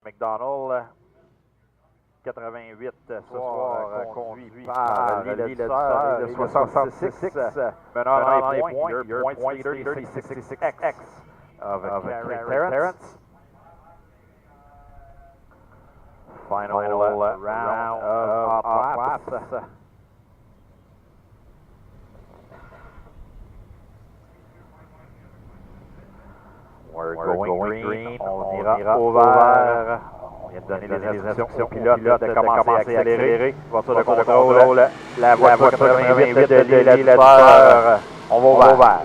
McDonald, 88 ce soir, conduit par l'éditeur de 66, meneur en les points, your point leader 36X of Carrie Terrence. Final round of laps. We're going green, on ira au vert. On vient de donner les instructions au pilote de commencer à accélérer. Voiture de contrôle, la voiture 88 de l'éditeur. On va au vert.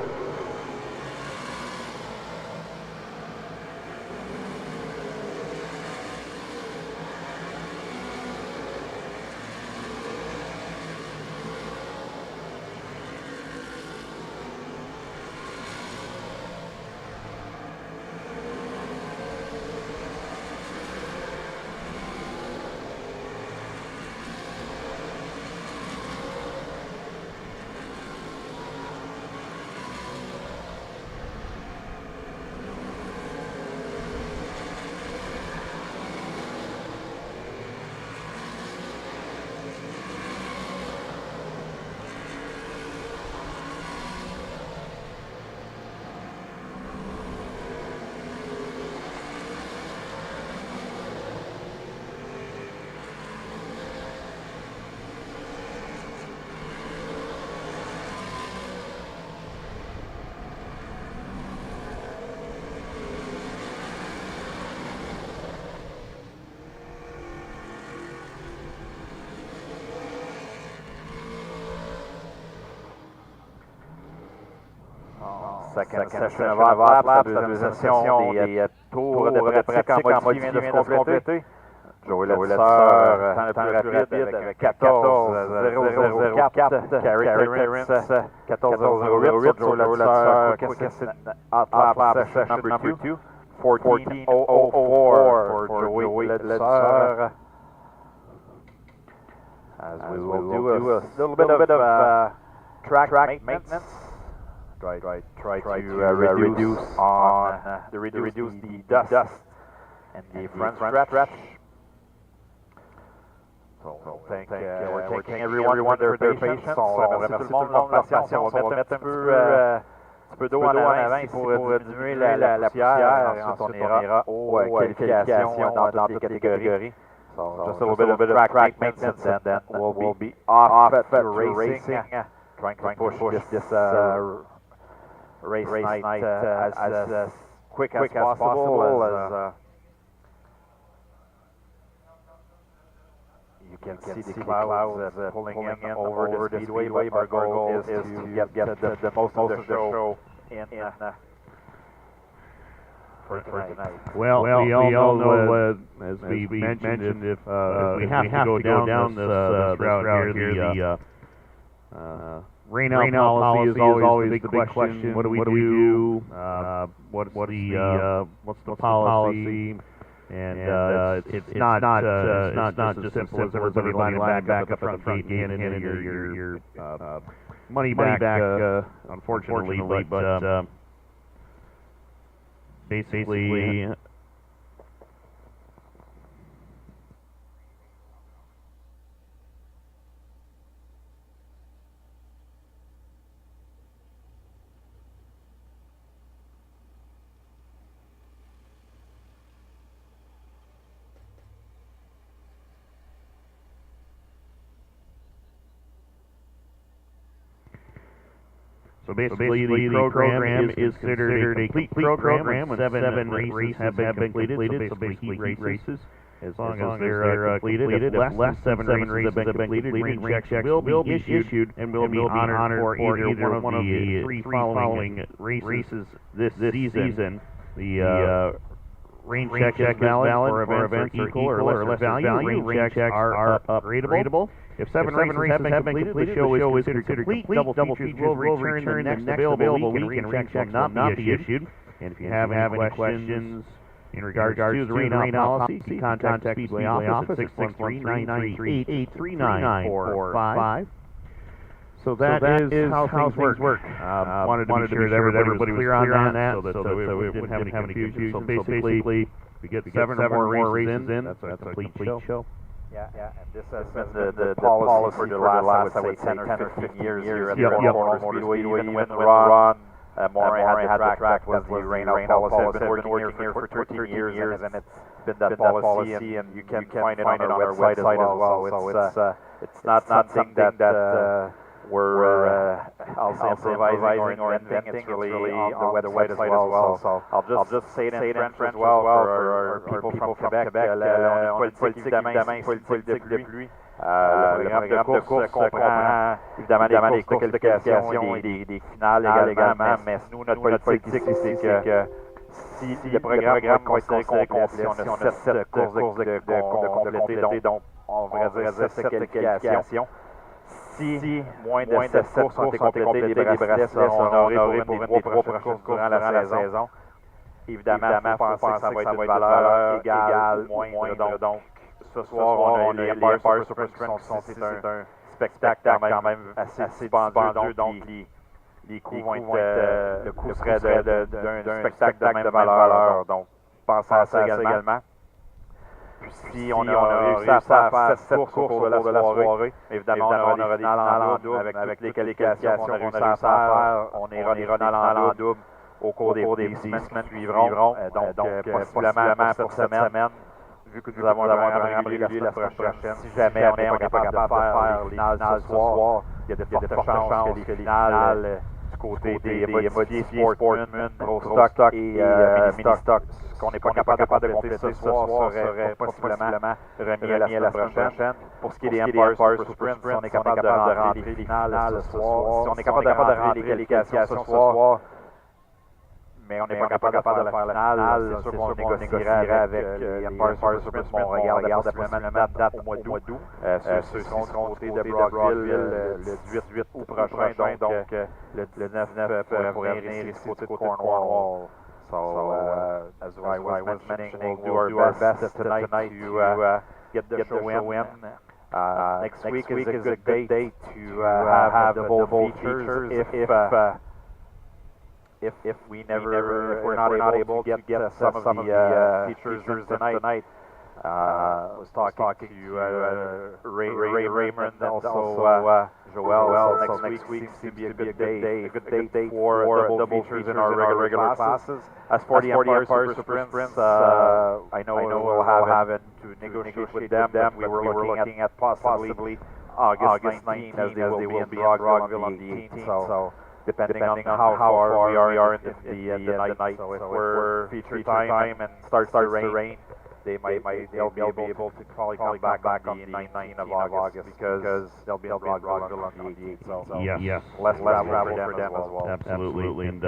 Second session of laps, la deuxième session des tours de pratique en modifié vient de se compléter. Joey Letzeur, temps le plus rapide avec 14.004. Carrie Terrence, 14.008. Joey Letzeur, lap session number 2. 14.004 for Joey Letzeur. As we will do a little bit of track maintenance. Try to reduce the dust and the front stretch. So we're taking everyone their patience. On remercie tout le monde de leur patience. On va mettre un petit peu d'eau en avant pour diminuer la poussière. Ensuite, on ira aux qualifications dans toutes les catégories. So just a little bit of track maintenance and then we'll be off to racing. Trying to push this race night as quick as possible. As you can see the clouds pulling in over the speedway. Our goal is to get the most of the show in for tonight. Well, we all know, as we mentioned, if we have to go down this route here, the rain out policy is always the big question. What do we do? What's the policy? And it's not just as simple as everybody lining back up at the front gate and handing your money back, unfortunately. But basically. So basically, the program is considered a complete program when seven races have been completed. So basically, heat races, as long as they're completed, if less than seven races have been completed, rain checks will be issued and will be honored for either one of the three following races this season. The rain check is valid for events equal or less value. Rain checks are upgradable. If seven races have been completed, the show is considered complete. Double features will return the next available week, and rain checks will not be issued. And if you have any questions in regards to the rain policy, you can contact Speedway office at 613-993-839445. So that is how things work. Wanted to be sure that everybody was clear on that, so that we didn't have any confusion. So basically, we get seven or more races in, that's a complete show. Yeah, and this has been the policy for the last, I would say, 10 or 15 years here at the Cornwall Motor Speedway. Even when Ron Moray had the track, was the rain-out policy. I've been working here for 13 years, and it's been that policy, and you can find it on our website as well. So it's not something that we're I'll say improvising or inventing. It's really on the website as well. So I'll just say it in French as well for our people from Québec. On politique demain, politique de pluie. Le programme de course comprend évidemment les courses de qualification et des finales également, mais nous, notre politique ici, c'est que si le programme est considéré complet, si on a 7 courses de compléter, donc on va dire 7 qualifications. Si moins de 7 courses ont été complétées, les bracelets seront honorés pour une des 3 prochaines courses durant la saison. Évidemment, il faut penser que ça va être une valeur égale ou moindre. Donc, ce soir, on a les Empire Super Sprint. C'est un spectacle quand même assez dispendieux. Donc, les coûts vont être... le coût serait d'un spectacle de même valeur. Donc, pensez à ça également. Si on a réussi à faire 7 courses au cours de la soirée, évidemment, on aura des finales en double avec les qualifications qu'on a réussi à faire. On ira des finales en double au cours des semaines suivront. Donc, possiblement pour cette semaine, vu que nous avons un programme régulier la semaine prochaine, si jamais on n'est pas capable de faire les finales ce soir, il y a de fortes chances que les finales du côté des Modifié, Sportsman, Stock et Mini-Stock, qu'on n'est pas capable de compléter ce soir, serait possiblement remis à la semaine prochaine. Pour ce qui est des Empire Super Sprint, si on est capable de rentrer les finales ce soir, si on est capable de rentrer les qualifications ce soir, mais on n'est pas capable de faire la finale, c'est sûr qu'on négocierait avec les Empire Super Sprint, mais on regarde probablement la date au mois d'août. Ceux seront du côté de Brockville le 18 août prochain, donc le 9 pourrait venir ici du côté de Cornwall. So, as I was mentioning, we'll do our best tonight to get the show in. Next week is a good day to have the whole features. If we're not able to get some of the features tonight. I was talking to Ray Raymond, also Joel. So next week seems to be a good day for double features in our regular classes. As for the Empire Super Sprints, I know we'll have it to negotiate with them. We were looking at possibly August 19th, as they will be in Brockville on the 18th. So depending on how far we are in the night. So if we're feature time and starts to rain, they'll be able to probably come back on the 19th of August because they'll be in Brockville on the 18th. So yes, less travel for them as well. Absolutely. And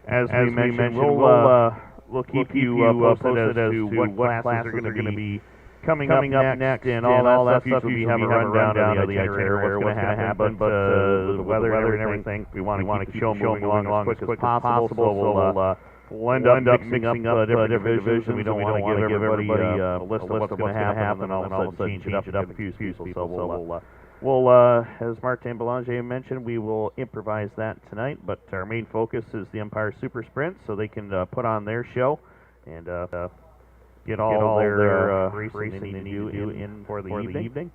as we mentioned, we'll keep you posted as to what classes are going to be coming up next and all that stuff. We have a rundown of the itinerary, what's going to happen, but the weather and everything, we want to keep the show moving along as quick as possible. We'll end up mixing up different divisions. We don't want to give everybody a list of what's going to happen and all of a sudden change it up a few people. So we'll as Martin Belanger mentioned, we will improvise that tonight, but our main focus is the Empire Super Sprint, so they can put on their show and get all their racing they need to do in for the evening.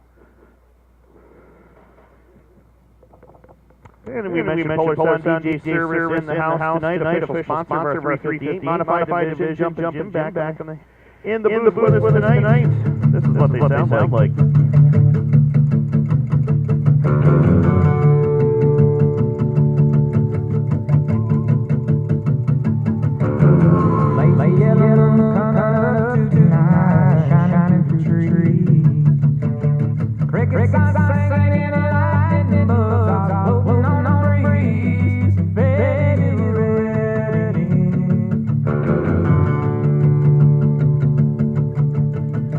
And we mentioned Polar Sun DJ Service in the house tonight, official sponsor of our 358 Modified Division. Jim back in the booth with us tonight. This is what they sound like. Crickets are singing lightning bugs are floating on the breeze. Baby, ready.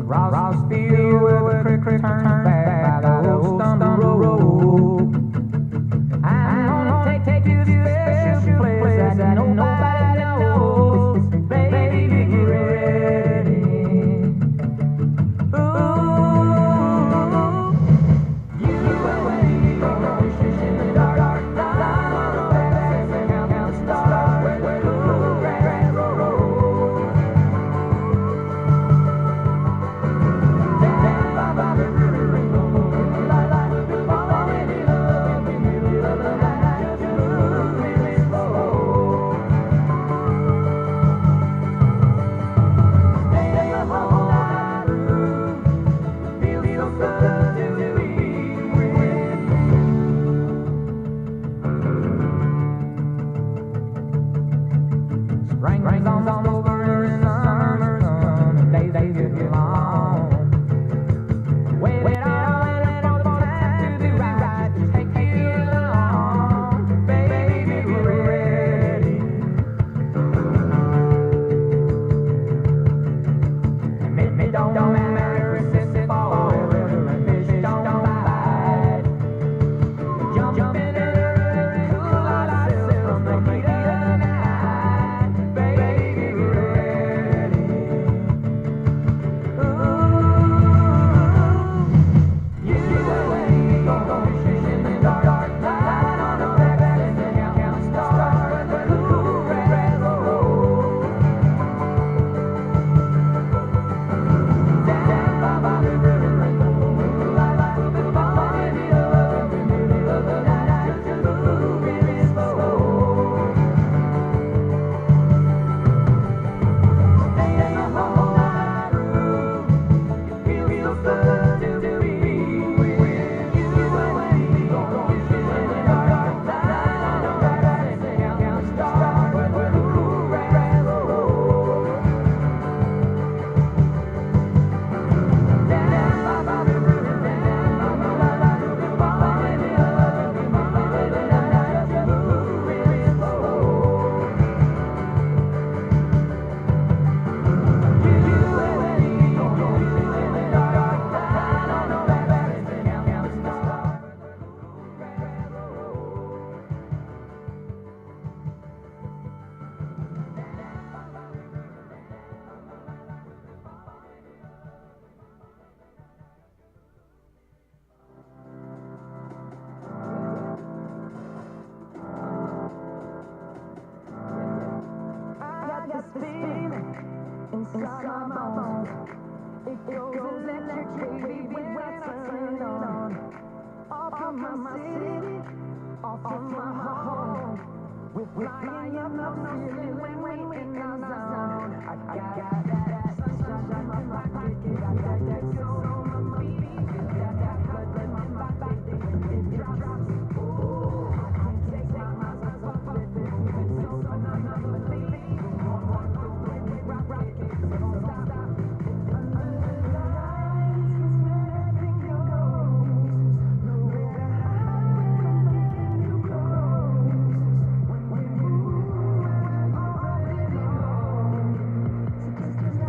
Ross field with a cricket inside my bones. It goes electric, baby, when I turn it on. Off from my city, off from my home. We're flying up the ceiling when we in our zone. I got that sunshine in my pocket, got that soul on my feet, got that blood in my body, it drops. Ooh, I can't take my eyes off of it, moving so phenomenally. One through when we rock it, so don't stop. Under the lights, it's where everything goes. Nowhere to hide when I'm getting too close. When we move, we're already home. So just as I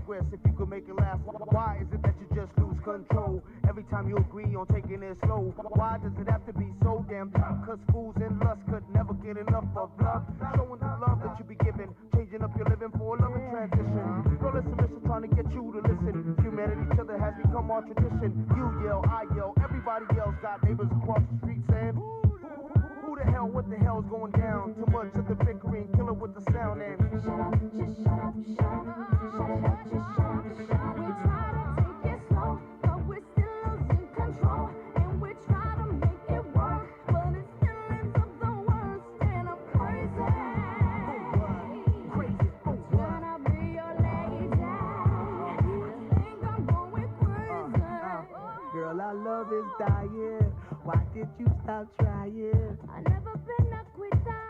progress if you could make it last? Why is it that you just lose control every time you agree on taking it slow? Why does it have to be so damn tough? Cause fools and lust could never get enough of love. Showing the love that you be giving, changing up your living for a loving transition. Girl, it's a mission trying to get you to listen. Humanity, each other has become our tradition. You yell, I yell, everybody else got neighbors across the street saying, who the hell, what the hell's going down? Too much of the bickering, kill it with the sound and Shut up, just shut up, shut up, shut up, just shut up, shut up. We try to take it slow, but we're still losing control. And we try to make it work, but it still ends up the worst. And I'm crazy. crazy. Can I be your lady? I think I'm going crazy. Girl, our love is dying. Why did you stop trying? I never been a quitter,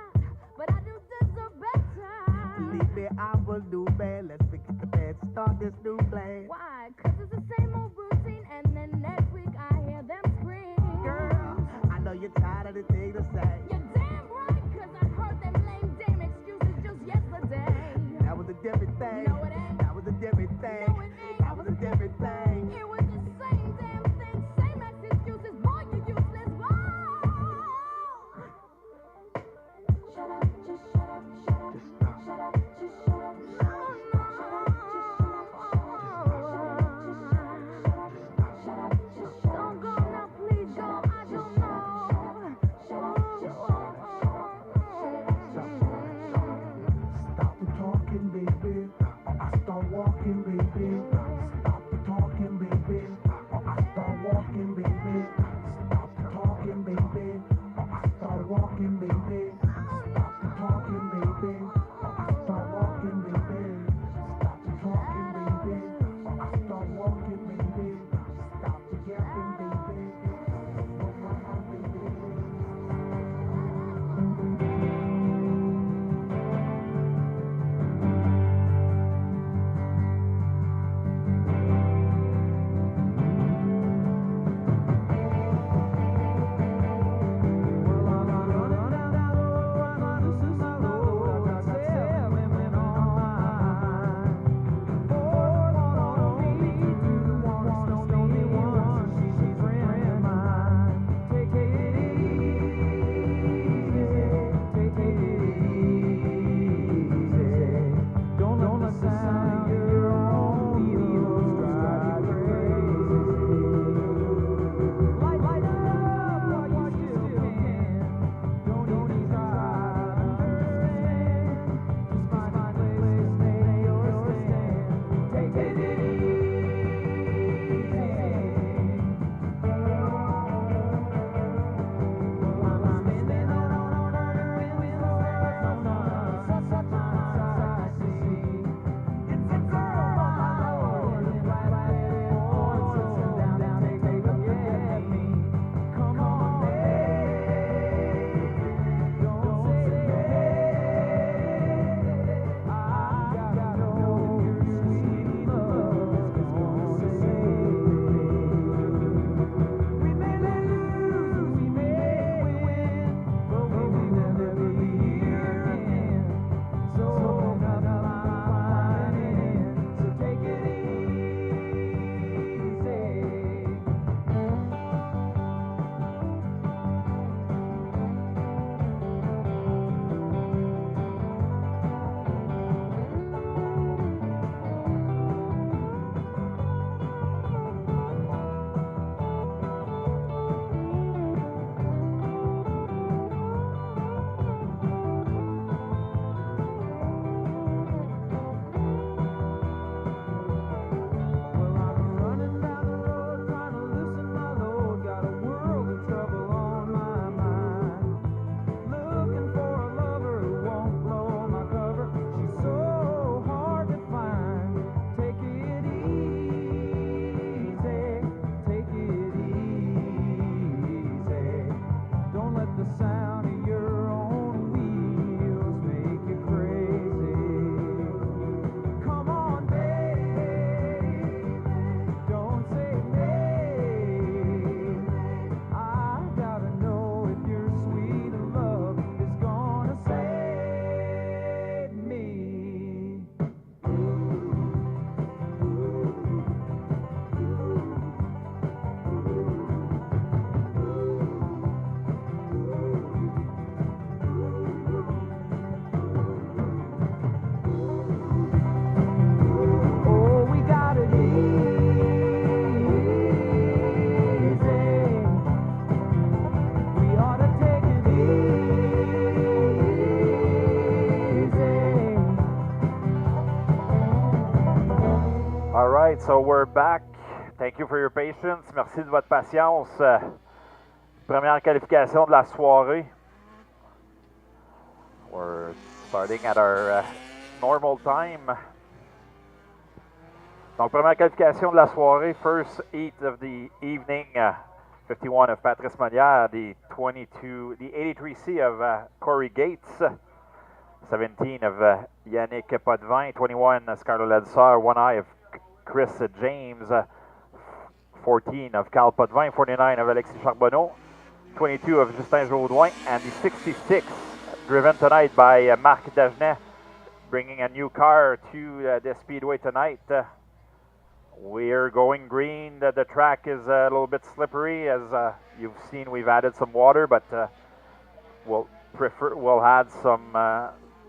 but I do deserve better. Believe me, I'm a new man. Let's forget the bad, start this new plan. Why? 'Cause it's the same old routine, and then next week I hear them scream. Girl, I know you're tired of the thing to say. You're damn right, 'cause I heard them lame dame excuses just yesterday. That was a different thing. No, it ain't. That was a different thing. No, it ain't. That was a different thing. It was the same damn thing, same ex excuses. Boy, you useless. Boy. Shut up, just shut up, shut up. Just stop. Shut up, just shut up. No, no. Shut up, just shut up. Shut up, just shut up. Don't go now, please go. I don't know. Shut up, just shut up. Stop the talking, baby. I right, so we're back. Thank you for your patience. Merci de votre patience. Première qualification de la soirée. We're starting at our normal time. Donc, première qualification de la soirée. First heat of the evening. 51 of Patrice Monnier. The 83C of Corey Gates. 17 of Yannick Potvin. 21 Scarlett Ladisseur. 1 eye of Chris James. 14 of Carl Potvin. 49 of Alexis Charbonneau. 22 of Justin Jaudoin. And the 66 driven tonight by Marc Dagenet, bringing a new car to the Speedway tonight. We're going green. The track is a little bit slippery, as you've seen. We've added some water, but we'll add some.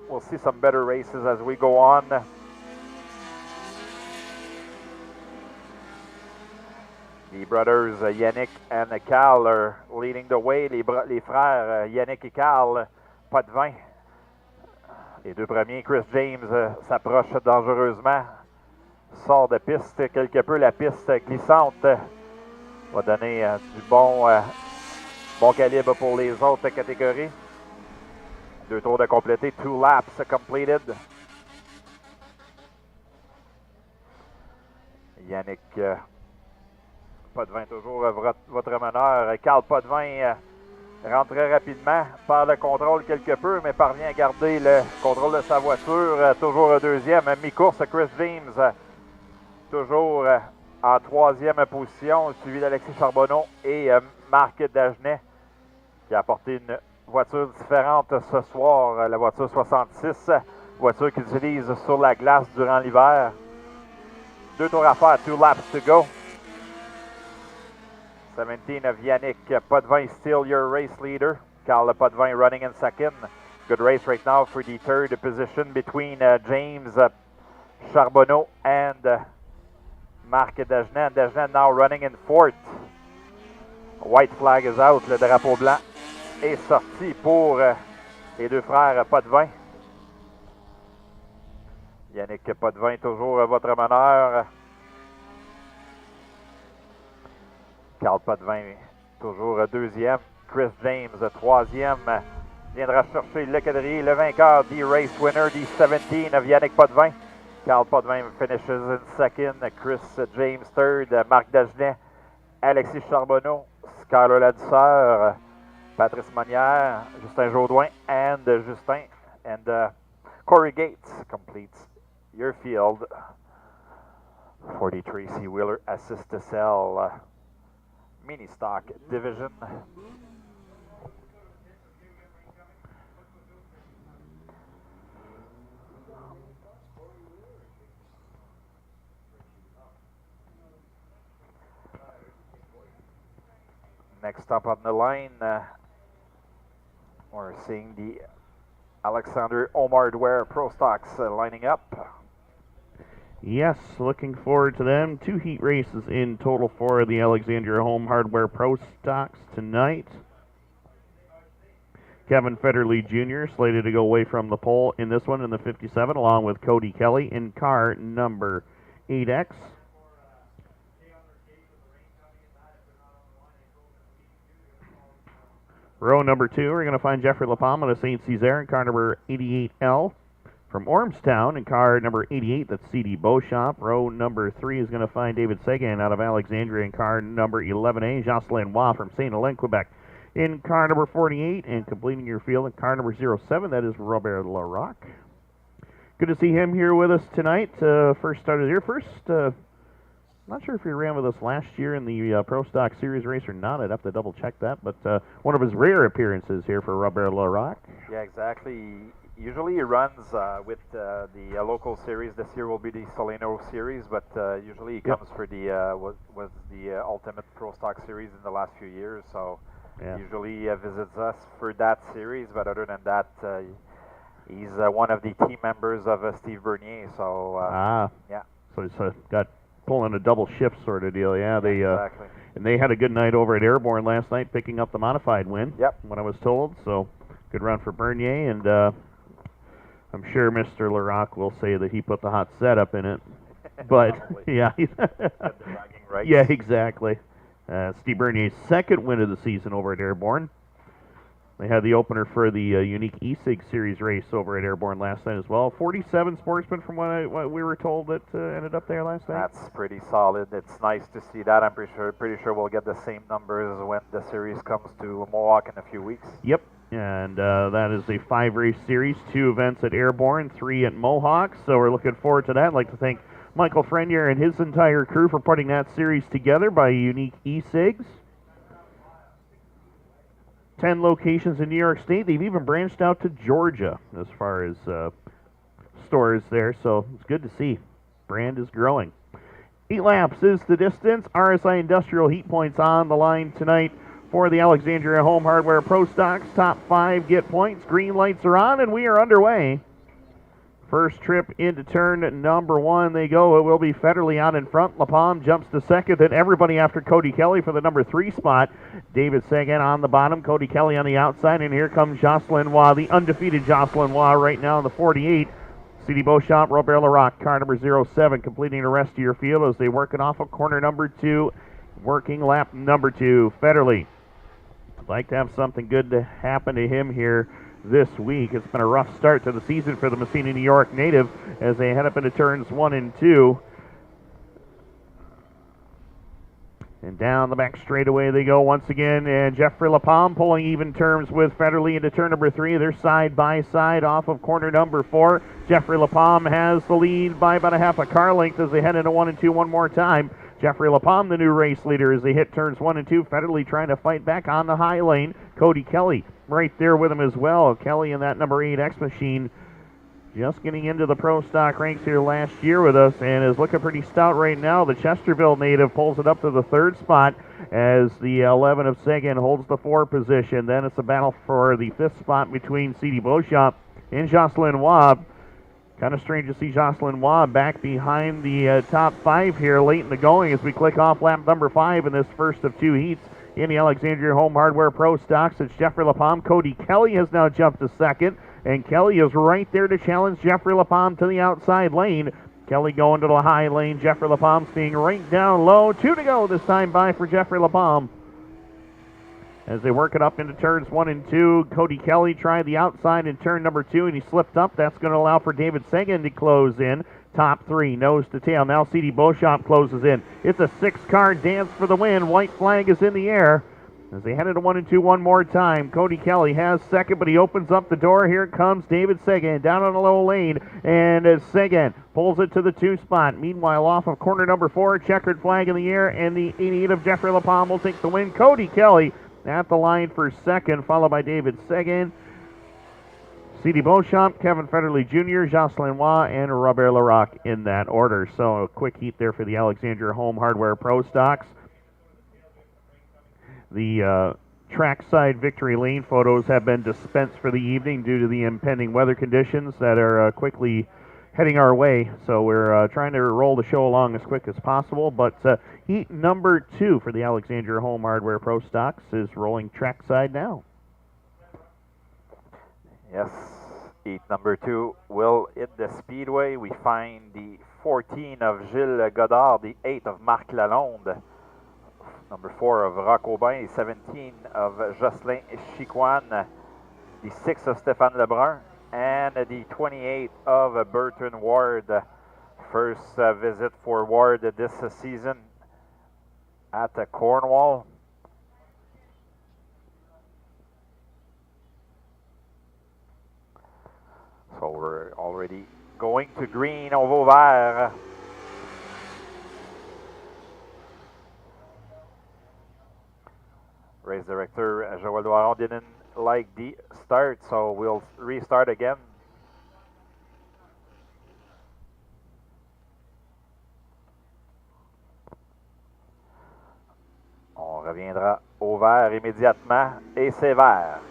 We'll see some better races as we go on. The brothers Yannick and Carl are leading the way. Les frères Yannick et Carl Potvin. Les deux premiers, Chris James, s'approche dangereusement. Sort de piste quelque peu, la piste glissante. Va donner du bon calibre pour les autres catégories. 2 tours de complété, 2 laps completed. Yannick Potvin, toujours votre meneur. Carl Potvin rentre très rapidement, perd le contrôle quelque peu, mais parvient à garder le contrôle de sa voiture. Toujours deuxième. Mi-course, Chris James, toujours en 3e position, suivi d'Alexis Charbonneau et Marc Dagenet, qui a apporté une voiture différente ce soir, la voiture 66, voiture qu'il utilise sur la glace durant l'hiver. 2 tours à faire, 2 laps to go. 17 of Yannick Potvin, still your race leader. Carl Potvin running in second. Good race right now for the 3rd position between James Charbonneau and Marc Dagenet. Dagenet now running in 4th. White flag is out. Le drapeau blanc est sorti pour les deux frères Potvin. Yannick Potvin, toujours votre meneur. Carl Potvin, toujours 2e. Chris James, 3e. Viendra chercher le quadrille, le vainqueur, the race winner, the 17 of Yannick Potvin. Carl Potvin finishes in 2nd. Chris James 3rd. Marc Dagenet, Alexis Charbonneau, Scarlett Ladisseur, Patrice Monnier, Justin Jaudoin, and Corey Gates completes your field. 43C Wheeler Assist to Sell Mini Stock Division. Next up on the line, we're seeing the Alexander Omardware Pro Stocks lining up. Yes, looking forward to them. 2 heat races in total for the Alexandria Home Hardware Pro Stocks tonight. Kevin Federley Jr. slated to go away from the pole in this one in the 57, along with Cody Kelly in car number 8X. Row number 2, we're going to find Jeffrey LaPalma of St. Cesar in car number 88L. From Ormstown in car number 88, that's C.D. Beauchamp. Row number 3 is going to find David Seguin out of Alexandria in car number 11A. Jocelyn Waugh from St. Hélène, Quebec in car number 48. And completing your field in car number 07, that is Robert Larocque. Good to see him here with us tonight. First start of the year. Not sure if he ran with us last year in the Pro Stock Series race or not. I'd have to double check that. But one of his rare appearances here for Robert Larocque. Yeah, exactly. Usually he runs with the local series. This year will be the Soleno series, but usually he comes for the was the Ultimate Pro Stock series in the last few years. So usually he visits us for that series. But other than that, he's one of the team members of Steve Bernier. So yeah. So he's got pulling a double shift sort of deal. Yeah, they exactly. And they had a good night over at Airborne last night, picking up the modified win. Yep. When I was told. So good run for Bernier, and I'm sure Mr. Larocque will say that he put the hot setup in it. but yeah. Right. Yeah, exactly. Steve Bernier's second win of the season over at Airborne. They had the opener for the unique E-Sig Series race over at Airborne last night as well. 47 Sportsman from what we were told that ended up there last night. That's pretty solid. It's nice to see that. I'm pretty sure we'll get the same numbers when the series comes to Mohawk in a few weeks. Yep, and that is a 5-race series, 2 events at Airborne, 3 at Mohawk. So we're looking forward to that. I'd like to thank Michael Frenier and his entire crew for putting that series together by Unique E-Sigs. 10 locations in New York State. They've even branched out to Georgia as far as stores there, so it's good to see. Brand is growing. 8 laps is the distance. RSI Industrial Heat Points on the line tonight for the Alexandria Home Hardware Pro Stocks. Top 5 get points. Green lights are on, and we are underway. First trip into turn number 1 they go. It will be Federle out in front. LaPalme jumps to second. Then everybody after Cody Kelly for the number 3 spot. David Sagan on the bottom. Cody Kelly on the outside. And here comes Jocelyn Waugh, the undefeated Jocelyn Waugh right now in the 48. C.D. Beauchamp, Robert Larocque, car number 07, completing the rest of your field as they work it off of corner number 2. Working lap number 2. Federle. I'd like to have something good to happen to him here this week. It's been a rough start to the season for the Massena, New York native as they head up into turns 1 and 2. And down the back straightaway they go once again, and Jeffrey LaPalme pulling even terms with Federle into turn number 3. They're side by side off of corner number 4. Jeffrey LaPalme has the lead by about a half a car length as they head into 1 and 2 one more time. Jeffrey LaPalme, the new race leader, as they hit turns 1 and 2. Federle trying to fight back on the high lane. Cody Kelly right there with him as well. Kelly in that number 8 X Machine just getting into the pro stock ranks here last year with us and is looking pretty stout right now. The Chesterville native pulls it up to the 3rd spot as the 11 of Sagan holds the 4 position. Then it's a battle for the 5th spot between C.D. Beauchamp and Jocelyn Waugh. Kind of strange to see Jocelyn Waugh back behind the top 5 here late in the going as we click off lap number 5 in this first of 2 heats in the Alexandria Home Hardware Pro Stocks. It's Jeffrey LaPalme. Cody Kelly has now jumped to second, and Kelly is right there to challenge Jeffrey LaPalme to the outside lane. Kelly going to the high lane. Jeffrey LaPalme staying right down low. 2 to go this time by for Jeffrey LaPalme. As they work it up into turns 1 and 2, Cody Kelly tried the outside in turn number 2, and he slipped up. That's going to allow for David Sagan to close in. Top 3, nose to tail. Now C.D. Beauchamp closes in. It's a 6-car dance for the win. White flag is in the air. As they head into 1 and 2 one more time, Cody Kelly has second, but he opens up the door. Here comes David Sagan down on the low lane, and Sagan pulls it to the 2 spot. Meanwhile, off of corner number 4, checkered flag in the air, and the 88 of Jeffrey LaPalme will take the win. Cody Kelly at the line for second, followed by David Sagan, C.D. Beauchamp, Kevin Federle Jr., Jocelyn Waugh, and Robert Larocque in that order. So a quick heat there for the Alexandria Home Hardware Pro Stocks. The trackside victory lane photos have been dispensed for the evening due to the impending weather conditions that are quickly heading our way. So we're trying to roll the show along as quick as possible. But heat number 2 for the Alexandria Home Hardware Pro Stocks is rolling trackside now. Yes, heat number 2 will hit the speedway. We find the 14 of Gilles Godard, the 8 of Marc Lalonde, number 4 of Roch Aubin, 17 of Jocelyn Chicoine, the 6 of Stéphane Lebrun, and the 28 of Burton Ward. First visit for Ward this season at Cornwall. So we're already going to green au vert. Race director Joël Doiron didn't like the start, so we'll restart again. On reviendra au vert immédiatement et c'est vert.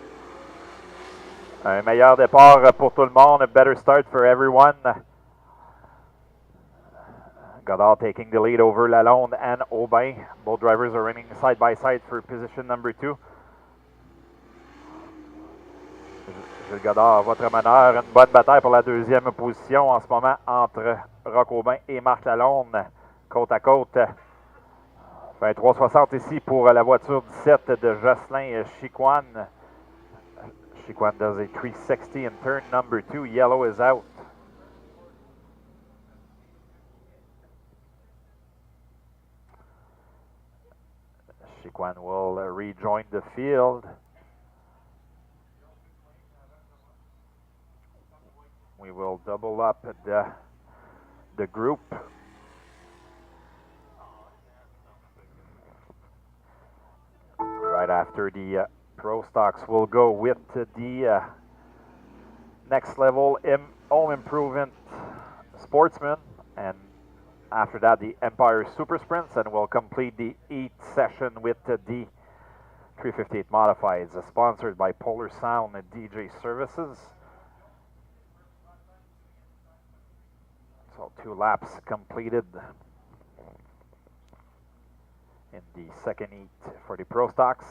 Un meilleur départ pour tout le monde, a better start for everyone. Godard taking the lead over Lalonde and Aubin. Both drivers are running side by side for position number 2. Gilles Godard, votre meneur. Une bonne bataille pour la deuxième position en ce moment entre Roch Aubin et Marc Lalonde, côte à côte. Fait 3,60 ici pour la voiture 17 de Jocelyn Chicoine. Chicoine does a 360 in turn number 2. Yellow is out. Chicoine will rejoin the field. We will double up the group. Right after the Pro Stocks, we'll go with the next level home improvement Sportsman, and after that the Empire Super Sprints, and we'll complete the Heat session with the 358 Modifieds, sponsored by Polar Sound and DJ Services. So 2 laps completed in the second heat for the Pro Stocks.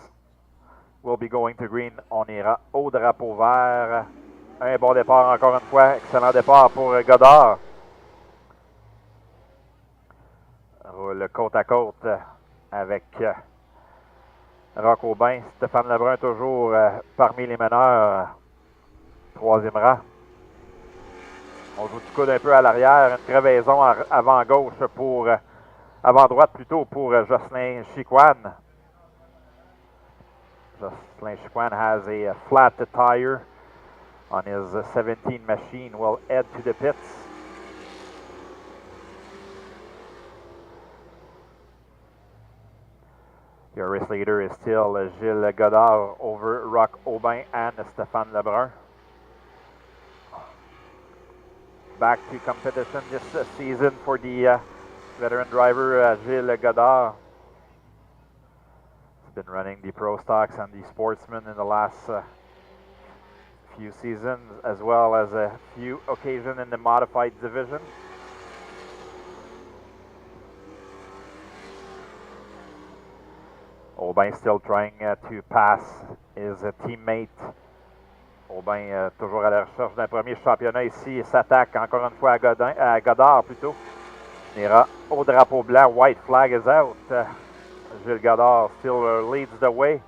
We'll be going to green. On ira au drapeau vert. Un bon départ encore une fois. Excellent départ pour Godard. Roule côte à côte avec Roch Aubin. Stéphane Lebrun toujours parmi les meneurs. 3e rang. On joue du coude un peu à l'arrière. Une crevaison avant gauche pour... avant droite plutôt pour Jocelyn Chicoine. Jocelyn Chicoine has a flat tire on his 17 machine. Will head to the pits. Your race leader is still Gilles Godard over Roch Aubin and Stéphane Lebrun. Back to competition this season for the veteran driver Gilles Godard. He's been running the Pro Stocks and the Sportsman in the last few seasons, as well as a few occasions in the modified division. Aubin still trying to pass his teammate. Aubin toujours à la recherche d'un premier championnat ici. S'attaque encore une fois à Godard plutôt. On ira au drapeau blanc. White flag is out. Gilles Godard still leads the way.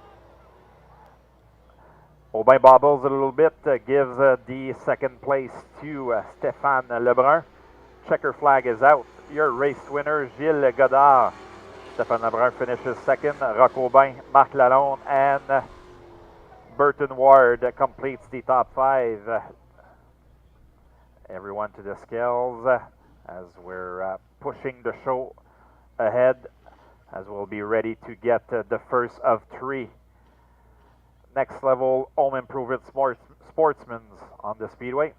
Aubin bobbles a little bit. Gives the second place to Stéphane Lebrun. Checker flag is out. Your race winner, Gilles Godard. Stéphane Lebrun finishes second. Roch Aubin, Marc Lalonde, and Burton Ward completes the top 5. Everyone to the scales as we're pushing the show ahead, as we'll be ready to get the first of 3 next level home improvement sportsmen on the Speedway.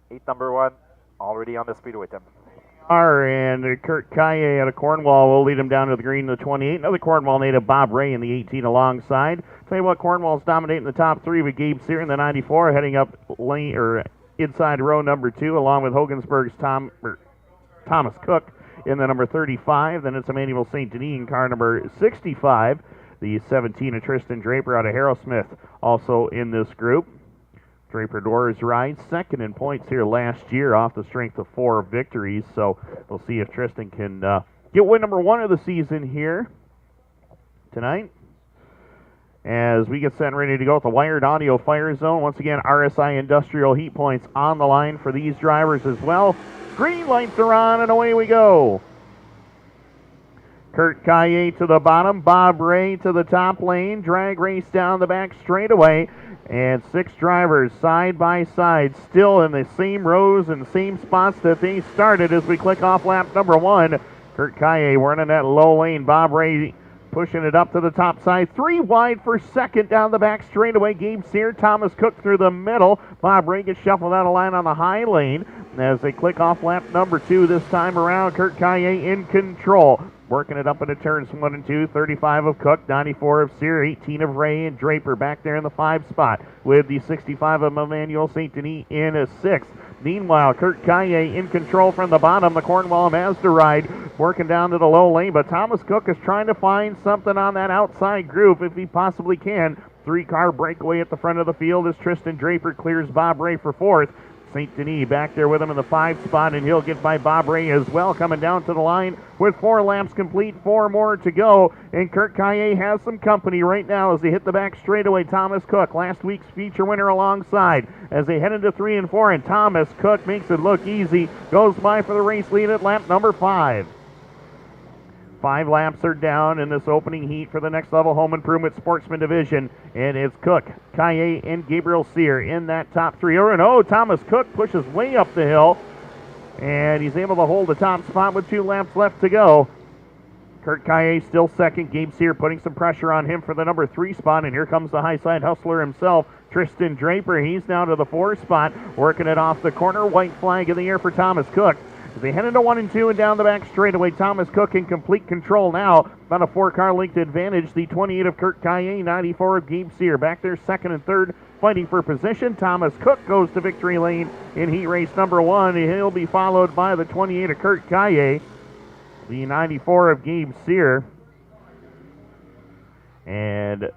Heat number 1 already on the Speedway, Tim. And Kurt Kaye out of Cornwall will lead him down to the green in the 28. Another Cornwall native, Bob Ray, in the 18 alongside. Tell you what, Cornwall's dominating the top 3 with Gabe Sear in the 94, heading up lane or inside row number 2, along with Hogansburg's Thomas Cook in the number 35. Then it's Emmanuel St. Denis in car number 65. The 17 of Tristan Draper out of Harrowsmith also in this group. Draper Doors rides second in points here last year off the strength of 4 victories, so we'll see if Tristan can get win number 1 of the season here tonight. As we get set and ready to go at the Wired Audio Fire Zone, once again RSI Industrial Heat points on the line for these drivers as well. Green lights are on and away we go. Kurt Kaye to the bottom, Bob Ray to the top lane, drag race down the back straightaway. And 6 drivers side by side, still in the same rows and same spots that they started as we click off lap number 1. Kurt Kaye running that low lane. Bob Ray pushing it up to the top side. 3 wide for second down the back straightaway. Gabe Sear, Thomas Cook through the middle. Bob Ray gets shuffled out of line on the high lane. As they click off lap number 2 this time around, Kurt Kaye in control. Working it up into turns 1 and 2, 35 of Cook, 94 of Sear, 18 of Ray and Draper back there in the 5 spot with the 65 of Emmanuel St. Denis in a 6th. Meanwhile, Kurt Kaye in control from the bottom, the Cornwall Mazda ride working down to the low lane, but Thomas Cook is trying to find something on that outside group if he possibly can. Three-car breakaway at the front of the field as Tristan Draper clears Bob Ray for fourth. St. Denis back there with him in the 5 spot, and he'll get by Bob Ray as well, coming down to the line with 4 laps complete, 4 more to go. And Kurt Kaye has some company right now as they hit the back straightaway. Thomas Cook, last week's feature winner, alongside as they head into 3 and 4, and Thomas Cook makes it look easy, goes by for the race lead at lap number 5. 5 laps are down in this opening heat for the Next Level Home Improvement Sportsman Division. And it's Cook, Kaye, and Gabriel Sear in that top 3. Oh, Thomas Cook pushes way up the hill. And he's able to hold the top spot with 2 laps left to go. Kurt Kaye still second. Gabe Sear putting some pressure on him for the number 3 spot. And here comes the high side hustler himself, Tristan Draper. He's down to the 4 spot, working it off the corner. White flag in the air for Thomas Cook. As they head into 1 and 2 and down the back straightaway, Thomas Cook in complete control now. About a 4-car length advantage. The 28 of Kurt Kaye, 94 of Gabe Sear. Back there second and third, fighting for position. Thomas Cook goes to victory lane in heat race number 1. He'll be followed by the 28 of Kurt Kaye, the 94 of Gabe Sear. And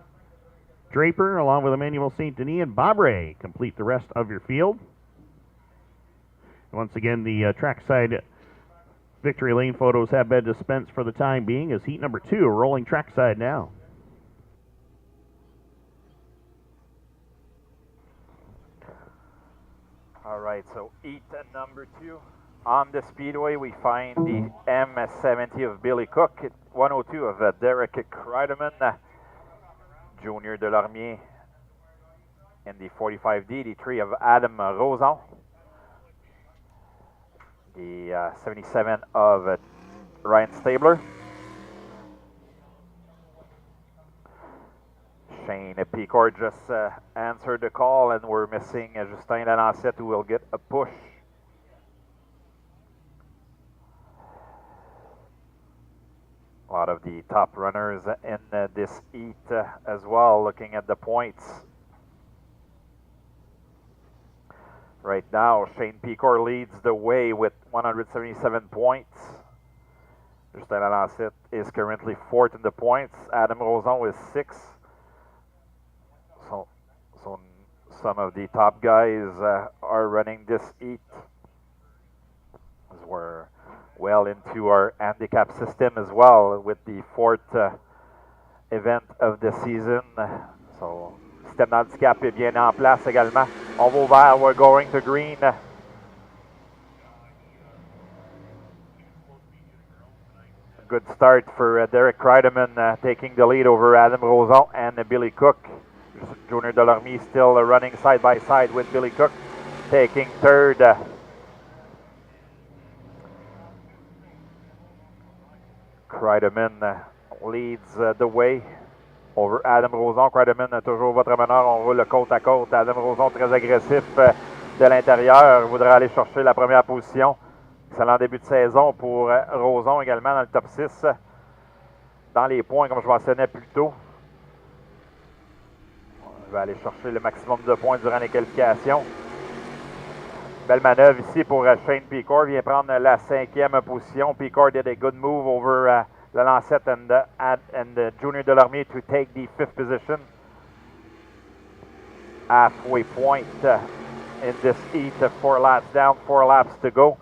Draper, along with Emmanuel St. Denis and Bob Ray, complete the rest of your field. Once again, the trackside victory lane photos have been dispensed for the time being as heat number 2 rolling trackside now. All right, so heat number 2. On the speedway, we find the M70 of Billy Cook, 102 of Derek Kreideman, Junior Delormier in the 45D, the 3 of Adam Rosen, the 77 of Ryan Stabler, Shane Picard just answered the call, and we're missing Justin Lalancette, who will get a push. A lot of the top runners in this heat as well, looking at the points. Right now, Shane Picard leads the way with 177 points. Justin Lalancette is currently 4th in the points. Adam Rosen is 6th. So some of the top guys are running this heat, as we're well into our handicap system as well with the 4th event of the season. So système d'handicap est bien en place également. On va au vert, we're going to green. Good start for Derek Kreideman, taking the lead over Adam Rosen and Billy Cook. Junior Delormier still running side by side with Billy Cook, taking 3rd. Kreideman leads the way over Adam Rosen. Kreideman, toujours votre meneur, on roule côte à côte. Adam Rosen très agressif de l'intérieur, voudra aller chercher la première position. Excellent début de saison pour Rosen également dans le top 6. Dans les points, comme je mentionnais plus tôt. On va aller chercher le maximum de points durant les qualifications. Belle manœuvre ici pour Shane Picard. Vient prendre la 5e position. Picard did a good move over Lalancette and Junior Delormier to take the 5th position. Halfway point in this heat. 4 laps down, 4 laps to go.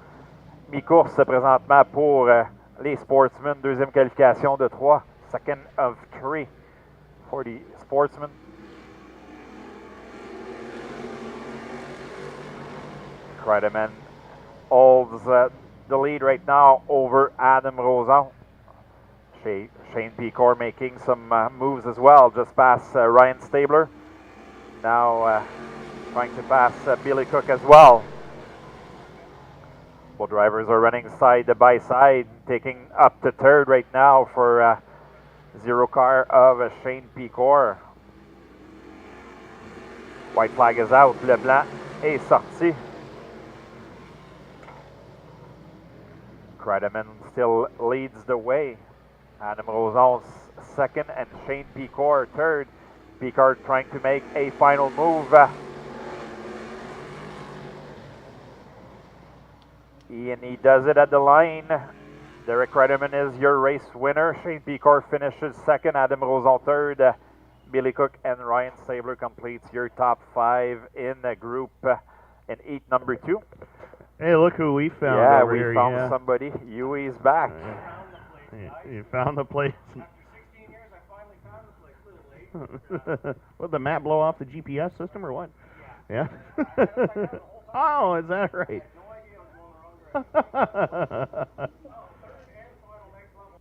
Mi-course présentement pour les Sportsmen. 2e qualification de 3. 2nd of 3 for the Sportsmen. Kreideman holds the lead right now over Adam Rosen. Shane Picard making some moves as well, just past Ryan Stabler. Now trying to pass Billy Cook as well. Both drivers are running side by side, taking up to 3rd right now for 0 car of Shane Picard. White flag is out, le blanc est sorti. Kreideman still leads the way. Adam Rosen 2nd and Shane Picard 3rd. Picard trying to make a final move. And he does it at the line. Derek Kreideman is your race winner. Shane Picard finishes 2nd. Adam Rosen 3rd. Billy Cook and Ryan Stabler completes your top 5 in the group in heat number 2. Hey, look who we found Yeah, over we here. found somebody. Huey's back. You found the place. After 16 years, I finally found the place. A little late. What, the map blow off the GPS system or what? Yeah. Yeah? Oh, is that right? I had no idea I was going the wrong direction. Yeah. Third and final next level.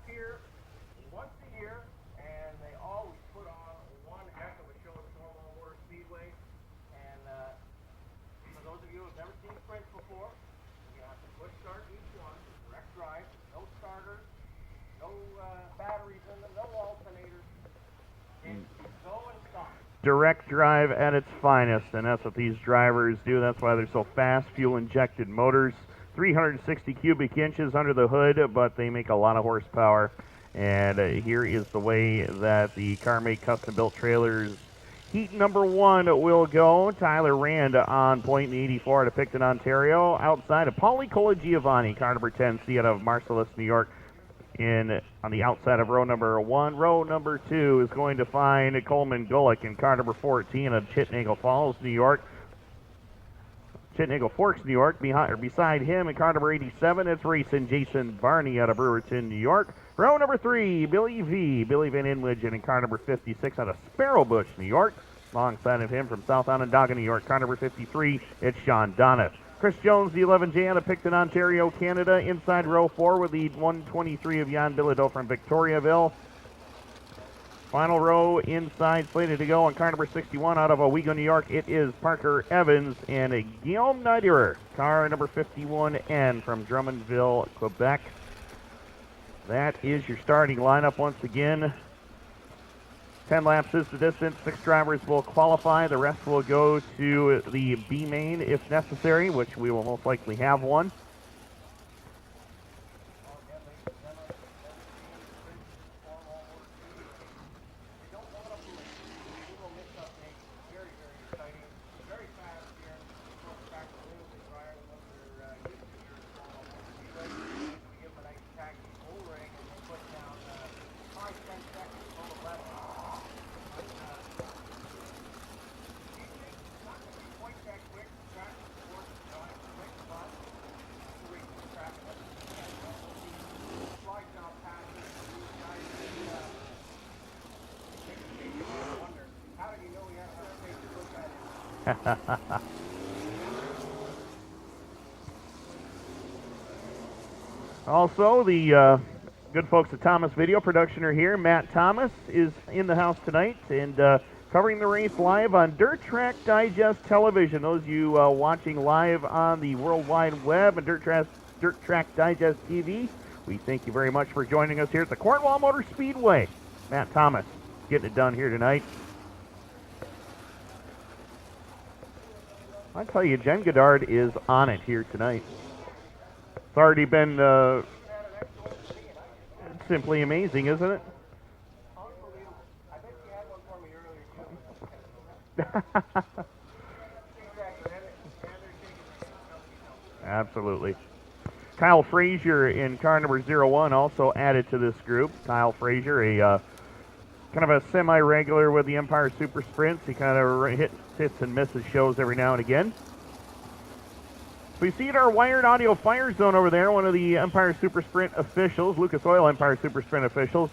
Here once a year, and they always put on one heck of a show at Cornwall Motor Speedway. And for those of you who have never seen sprints before, you have to push start each one, direct drive, no starters, no batteries in them, no alternators. It's go and stop. Direct drive at its finest, and that's what these drivers do. That's why they're so fast, fuel-injected motors. 360 cubic inches under the hood, but they make a lot of horsepower. And here is the way that the CarMate custom-built trailers heat number 1 will go. Tyler Rand on point in the 84 out of Picton, Ontario. Outside of Paulie Colagiovanni, car number 10C out of Marcellus, New York. On the outside of row number 1. Row number 2 is going to find Coleman Gulick in car number 14 of Chitnagle Falls, New York. Chitnagle Forks, New York. Beside him in car number 87, it's racing Jason Barney out of Brewerton, New York. Row number 3, Billy Van Inwigen in car number 56 out of Sparrowbush, New York. Alongside of him from South Onondaga, New York, car number 53, it's Sean Donath. Chris Jones, the 11J out of Picton, Ontario, Canada. Inside row 4 with the 123 of Jan Bilodeau from Victoriaville. Final row inside, slated to go on car number 61 out of Owego, New York. It is Parker Evans and Guillaume Niderer, car number 51N from Drummondville, Quebec. That is your starting lineup once again. 10 laps is the distance. 6 drivers will qualify. The rest will go to the B main if necessary, which we will most likely have one. Also, the good folks at Thomas Video Production are here. Matt Thomas is in the house tonight and covering the race live on Dirt Track Digest Television. Those of you watching live on the World Wide Web and Dirt Track Digest TV, we thank you very much for joining us here at the Cornwall Motor Speedway. Matt Thomas getting it done here tonight. I tell you, Jen Goddard is on it here tonight. It's already been simply amazing, isn't it? I bet you had one for me earlier, too. Absolutely. Kyle Frazier in car number 01 also added to this group. Kyle Frazier, a kind of a semi-regular with the Empire Super Sprints. He kind of hits and misses shows every now and again. We see it our Wired Audio Fire Zone over there, one of the Empire Super Sprint officials, Lucas Oil Empire Super Sprint officials,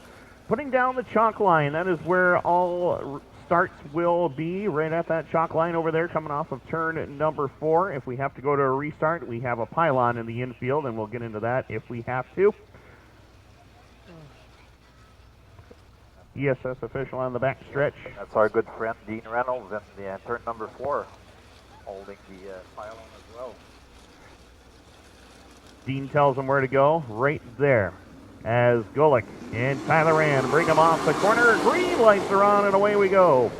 putting down the chalk line. That is where all starts will be, right at that chalk line over there, coming off of turn number 4. If we have to go to a restart, we have a pylon in the infield, and we'll get into that if we have to. ESS official on the back stretch. That's our good friend Dean Reynolds in the turn number 4, holding the pylon as well. Dean tells him where to go, right there. As Golick and Tyler Rand bring him off the corner. Green lights are on, and away we go.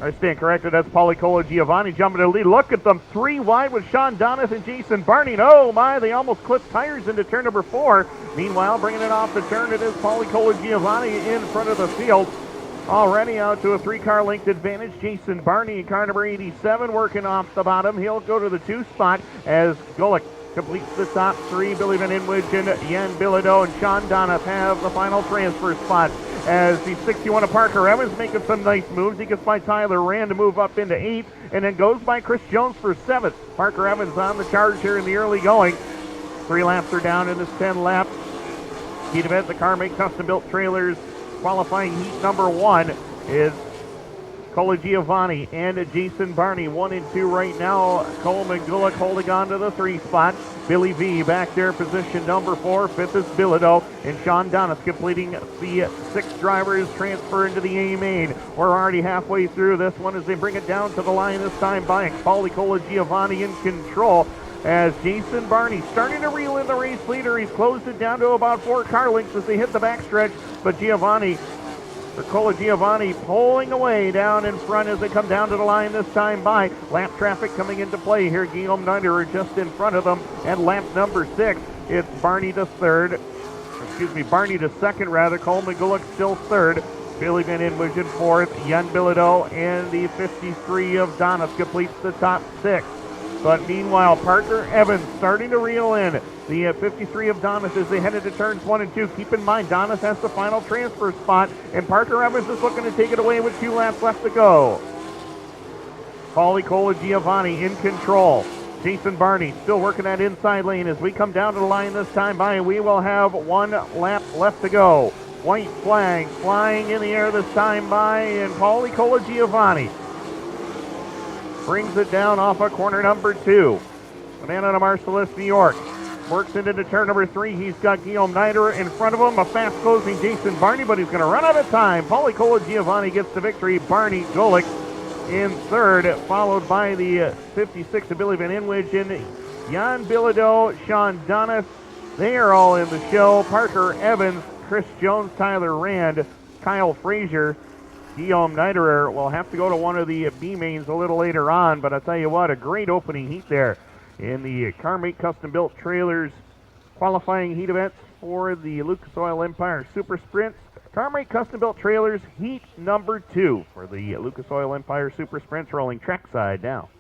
I stand corrected. That's Paulie Giovanni jumping to the lead. Look at them, 3 wide with Sean Donath and Jason Barney. And oh my, they almost clipped tires into turn number 4. Meanwhile, bringing it off the turn, it is Paulie Giovanni in front of the field. Already out to a 3-car length advantage. Jason Barney in car number 87 working off the bottom. He'll go to the 2 spot as Golick completes the top 3. Billy Van Inwich and Jan Bilodeau and Sean Donath have the final transfer spot as the 61 of Parker Evans making some nice moves. He gets by Tyler Rand to move up into 8th and then goes by Chris Jones for 7th. Parker Evans on the charge here in the early going. 3 laps are down in this 10 lap. Heat event, the car make custom-built trailers. Qualifying heat number 1 is Cola Giovanni and Jason Barney, 1 and 2 right now. Cole McGulloch holding on to the 3 spot. Billy V back there, position number 4. 5th is Bilodeau, and Sean Donath completing the 6 drivers transfer into the A main. We're already halfway through this one as they bring it down to the line this time by Paulie Cola Giovanni in control. As Jason Barney starting to reel in the race leader. He's closed it down to about 4 car lengths as they hit the backstretch, but Cola Giovanni pulling away down in front as they come down to the line this time by. Lap traffic coming into play here. Guillaume Nider just in front of them. And lap number 6, it's Barney to 2nd rather. Cole McGulloch still 3rd. Billy Van Inwich in 4th. Jan Bilodeau and the 53 of Donath completes the top 6. But meanwhile, Parker Evans starting to reel in the 53 of Donath as they head into turns 1 and 2. Keep in mind, Donath has the final transfer spot, and Parker Evans is looking to take it away with 2 laps left to go. Paulie Cola Giovanni in control. Jason Barney still working that inside lane as we come down to the line this time by, and we will have 1 lap left to go. White flag flying in the air this time by, and Paulie Cola Giovanni brings it down off of corner number 2. Banana to Marcellus, New York. Works into turn number 3. He's got Guillaume Nider in front of him. A fast closing Jason Barney, but he's going to run out of time. Paulie Cola Giovanni gets the victory. Barney Golick in 3rd, followed by the 56 of Billy Van Inwich and Jan Bilodeau, Sean Donath. They are all in the show. Parker Evans, Chris Jones, Tyler Rand Kyle Frazier. Guillaume Niederer will have to go to one of the B mains a little later on, but I'll tell you what, a great opening heat there in the CarMate Custom Built Trailers qualifying heat events for the Lucas Oil Empire Super Sprints. CarMate Custom Built Trailers heat number 2 for the Lucas Oil Empire Super Sprints, rolling trackside now.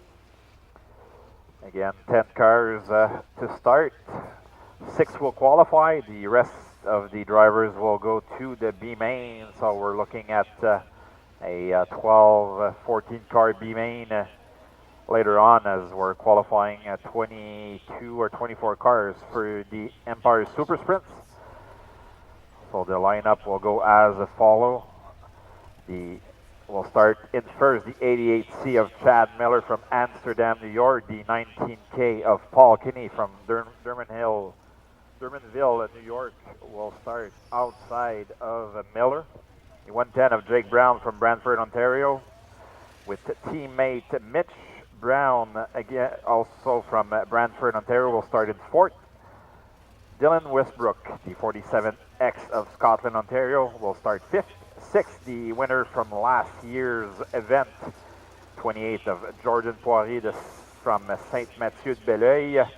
Again, 10 cars to start. 6 will qualify. The rest of the drivers will go to the B main. So we're looking at a 12, 14 car B main later on, as we're qualifying 22 or 24 cars for the Empire Super Sprints. So the lineup will go as follow. We'll start in first, the 88C of Chad Miller from Amsterdam, New York. The 19K of Paul Kinney from Drummondville, New York will start outside of Miller. The 110 of Jake Brown from Brantford, Ontario, with teammate Mitch Brown, again also from Brantford, Ontario, will start in fourth. Dylan Westbrook, the 47X of Scotland, Ontario, will start fifth. Sixth, the winner from last year's event, 28th of Jordan Poirier from Saint Mathieu de Belleuil,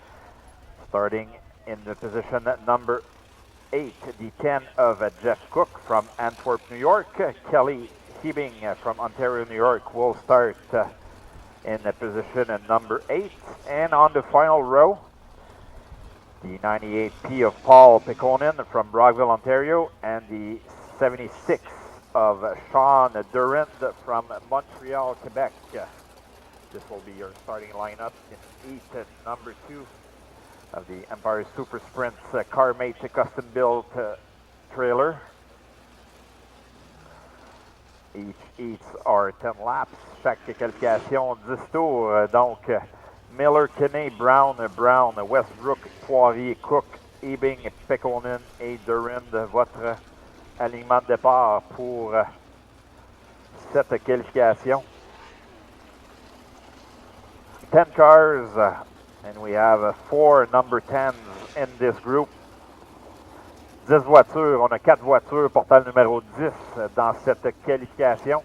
starting in the position number 8. The 10 of Jeff Cook from Antwerp, New York. Kelly Hebing from Ontario, New York will start in the position number 8. And on the final row, the 98P of Paul Pekonen from Brockville, Ontario, and the 76 of Sean Durand from Montreal, Quebec. This will be your starting lineup in heat number 2 of the Empire Super Sprints CarMate Custom Built trailer. Each heats are 10 laps. Chaque qualification 10 tours. Donc Miller, Kinney, Brown, Westbrook, Poirier, Cook, Ebing, Pekonen et Durand, votre alignement de départ pour cette qualification. 10 cars, and we have 4 number 10s in this group. 10 voitures, on a 4 voitures portant le numéro 10 dans cette qualification.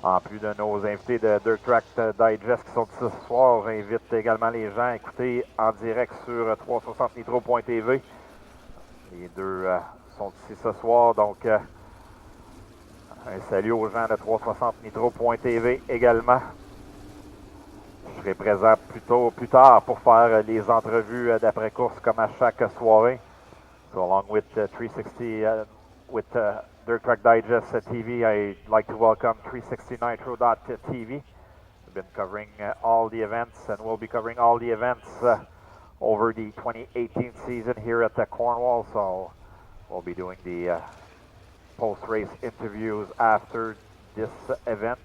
En plus de nos invités de Dirt Track Digest qui sont ici ce soir, j'invite également les gens à écouter en direct sur 360nitro.tv. Les deux sont ici ce soir, donc un salut aux gens de 360nitro.tv également. Je serai présent plus tard pour faire les entrevues d'après-course comme à chaque soirée. So along with 360, with Dirt Track Digest TV, I'd like to welcome 360nitro.tv. We've been covering all the events, and we'll be covering all the events over the 2018 season here at the Cornwall, so we'll be doing the post-race interviews after this event.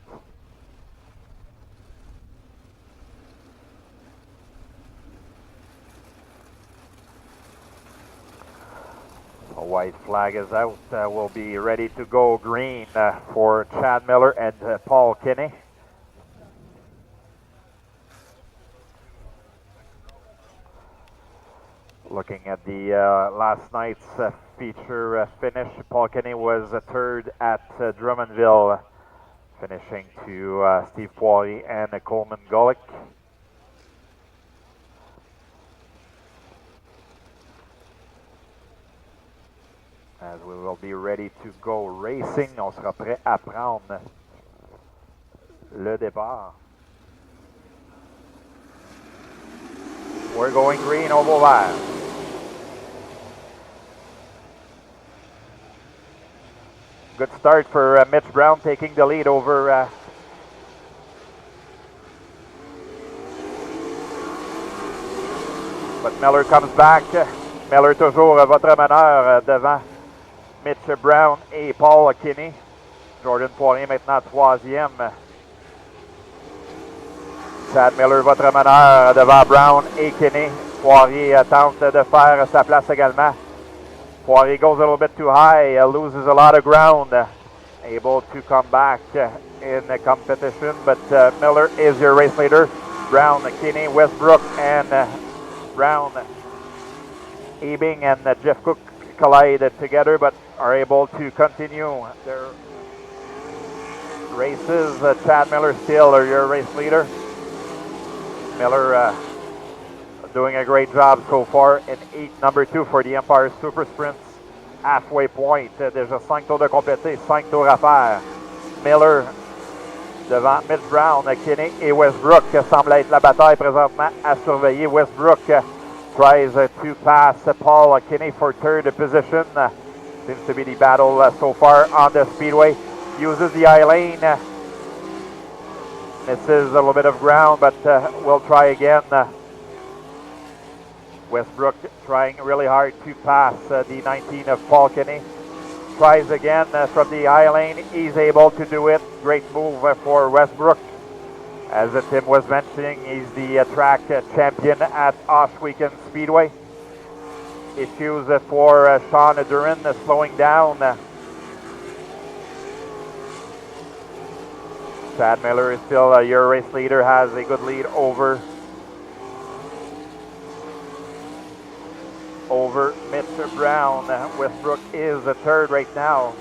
A white flag is out. We'll be ready to go green for Chad Miller and Paul Kinney. Looking at the last night's feature finish, Paul Kinney was third at Drummondville, finishing to Steve Poirier and Coleman Golick. As we will be ready to go racing, on sera prêt à prendre le départ. We're going green, oval vert. Good start for Mitch Brown, taking the lead over but Miller comes back. Miller toujours votre meneur devant Mitch Brown et Paul Kinney. Jordan Poirier maintenant troisième. Chad Miller, votre meneur, devant Brown et Kinney. Poirier tente de faire sa place également. Poirier goes a little bit too high, loses a lot of ground. Able to come back in the competition, but Miller is your race leader. Brown, Kinney, Westbrook, and Brown, Ebing, and Jeff Cook collide together, but are able to continue their races. Chad Miller still your race leader. Miller doing a great job so far in heat number 2 for the Empire Super Sprints. Halfway point, déjà 5 tours de complétés, 5 tours à faire. Miller devant Mitch Brown, Kinney et Westbrook semble être la bataille présentement à surveiller. Westbrook tries to pass Paul Kinney for third position. Seems to be the battle so far on the speedway. Uses the I lane. Misses a little bit of ground, but we'll try again. Westbrook trying really hard to pass the 19 of Paul Kinney. Tries again from the I lane. He's able to do it. Great move for Westbrook. As Tim was mentioning, he's the track champion at Ohsweken Speedway. Issues for Sean Duran slowing down. Chad Miller is still your race leader, has a good lead over Mr. Brown. Westbrook is the third right now.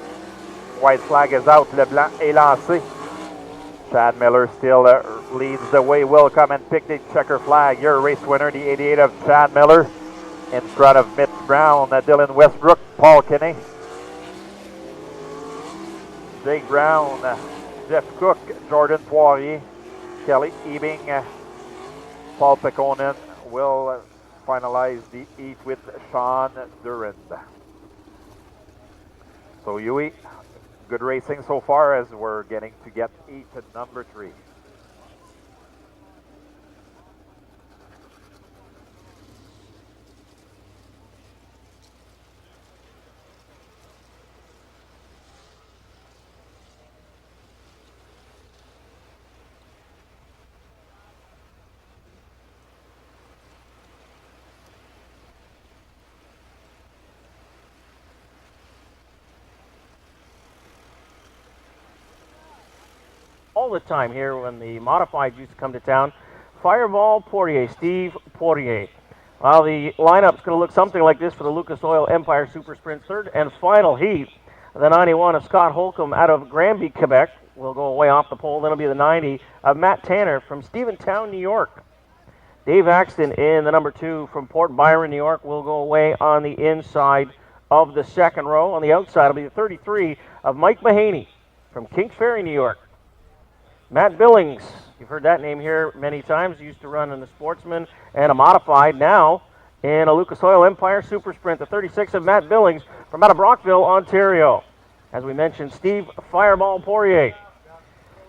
White flag is out, le blanc est lancé. Chad Miller still leads the way. Will come and pick the checker flag. Your race winner, the 88 of Chad Miller, in front of Mitch Brown, Dylan Westbrook, Paul Kinney, Jake Brown, Jeff Cook, Jordan Poirier, Kelly Ebing, Paul Pekonen will finalize the heat with Sean Duran. So Yui, good racing so far as we're getting to get heat number 3. All the time here when the modified used to come to town. Fireball Poirier, Steve Poirier. Well, the lineup's going to look something like this for the Lucas Oil Empire Super Sprint third and final heat. The 91 of Scott Holcomb out of Granby, Quebec will go away off the pole. Then it'll be the 90 of Matt Tanner from Steventown, New York. Dave Axton in the number 2 from Port Byron, New York will go away on the inside of the second row. On the outside will be the 33 of Mike Mahaney from Kings Ferry, New York. Matt Billings, you've heard that name here many times, used to run in the Sportsman and a modified, now in a Lucas Oil Empire Super Sprint, the 36 of Matt Billings from out of Brockville, Ontario. As we mentioned, Steve Fireball Poirier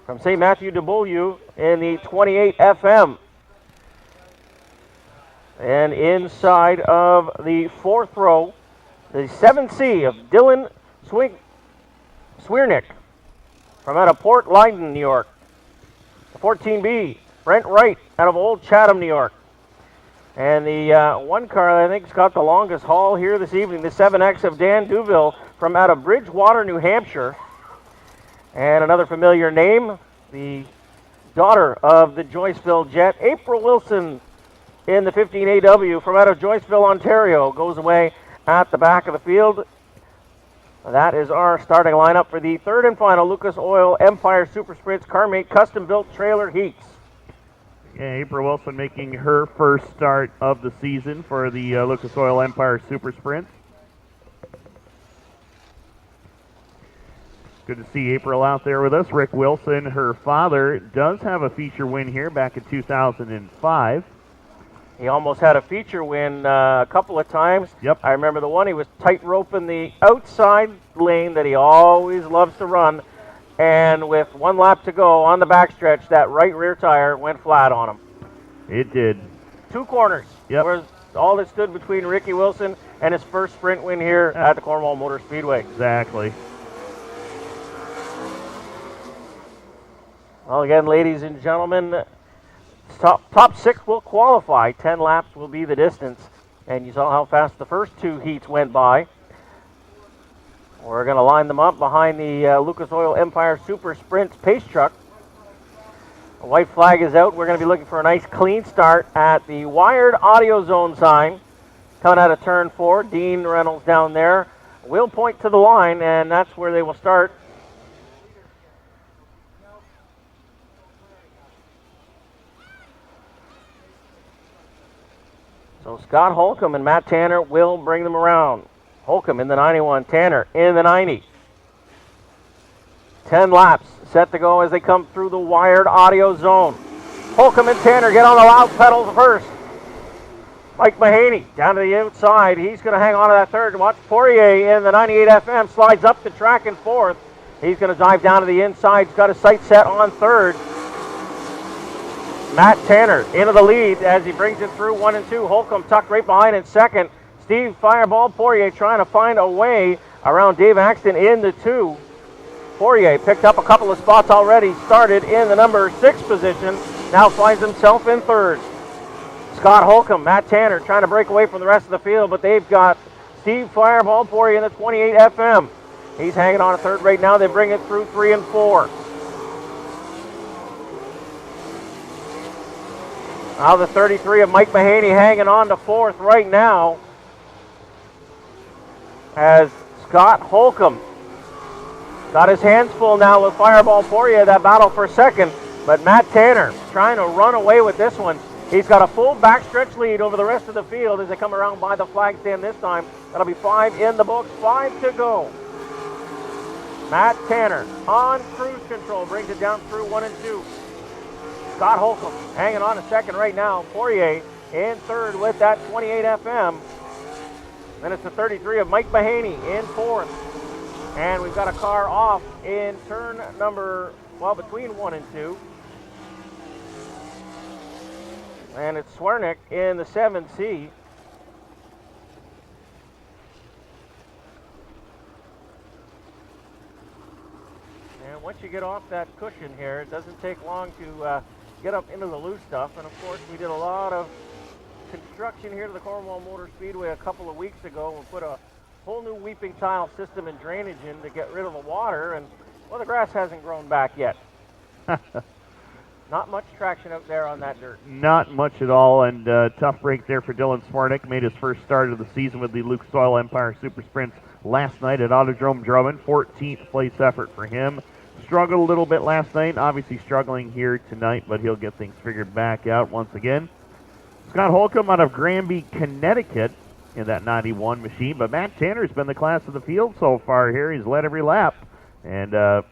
from St. Matthew de Beaulieu in the 28 FM. And inside of the fourth row, the 7C of Dylan Swiernick from out of Port Lynden, New York. 14B, Brent Wright out of Old Chatham, New York. And the one car that I think has got the longest haul here this evening, the 7X of Dan Duville from out of Bridgewater, New Hampshire. And another familiar name, the daughter of the Joyceville Jet, April Wilson in the 15AW from out of Joyceville, Ontario, goes away at the back of the field. That is our starting lineup for the third and final Lucas Oil Empire Super Sprints CarMate custom-built trailer heats. Yeah, April Wilson making her first start of the season for the Lucas Oil Empire Super Sprints. Good to see April out there with us. Rick Wilson, her father, does have a feature win here back in 2005. He almost had a feature win a couple of times. Yep. I remember the one, he was tight roping the outside lane that he always loves to run. And with 1 lap to go on the backstretch, that right rear tire went flat on him. It did. 2 corners. Yep. Was all that stood between Ricky Wilson and his first sprint win here at the Cornwall Motor Speedway. Exactly. Well, again, ladies and gentlemen, top 6 will qualify. 10 laps will be the distance. And you saw how fast the first 2 heats went by. We're going to line them up behind the Lucas Oil Empire Super Sprints pace truck. The white flag is out. We're going to be looking for a nice clean start at the wired audio zone sign. Coming out of turn 4, Dean Reynolds down there will point to the line, and that's where they will start. So Scott Holcomb and Matt Tanner will bring them around. Holcomb in the 91, Tanner in the 90. 10 laps set to go as they come through the wired audio zone. Holcomb and Tanner get on the loud pedals first. Mike Mahaney down to the outside. He's going to hang on to that third. Watch Poirier in the 98 FM slides up the track and fourth. He's going to dive down to the inside. He's got his sight set on third. Matt Tanner into the lead as he brings it through 1 and 2. Holcomb tucked right behind in second. Steve Fireball Poirier trying to find a way around Dave Axton in the 2. Poirier picked up a couple of spots already. Started in the number 6 position. Now finds himself in third. Scott Holcomb, Matt Tanner trying to break away from the rest of the field, but they've got Steve Fireball Poirier in the 28 FM. He's hanging on to third right now. They bring it through 3 and 4. Now the 33 of Mike Mahaney hanging on to fourth right now as Scott Holcomb got his hands full now with Fireball Poirier, that battle for second, but Matt Tanner trying to run away with this one. He's got a full backstretch lead over the rest of the field as they come around by the flag stand this time. That'll be 5 in the books, 5 to go. Matt Tanner on cruise control, brings it down through 1 and 2. Scott Holcomb hanging on to second right now. Poirier in third with that 28 FM. Then it's the 33 of Mike Mahaney in fourth. And we've got a car off in turn number, well, between 1 and 2. And it's Swernick in the 7C. And once you get off that cushion here, it doesn't take long to get up into the loose stuff. And of course, we did a lot of construction here to the Cornwall Motor Speedway a couple of weeks ago. We put a whole new weeping tile system and drainage in to get rid of the water. And, well, the grass hasn't grown back yet. Not much traction out there on that dirt. Not much at all, and tough break there for Dylan Swarnick. Made his first start of the season with the Luke Soil Empire Super Sprints last night at Autodrome Drummond. 14th place effort for him. Struggled a little bit last night, obviously struggling here tonight, but he'll get things figured back out once again. Scott Holcomb out of Granby, Connecticut in that 91 machine, but Matt Tanner's been the class of the field so far here. He's led every lap, and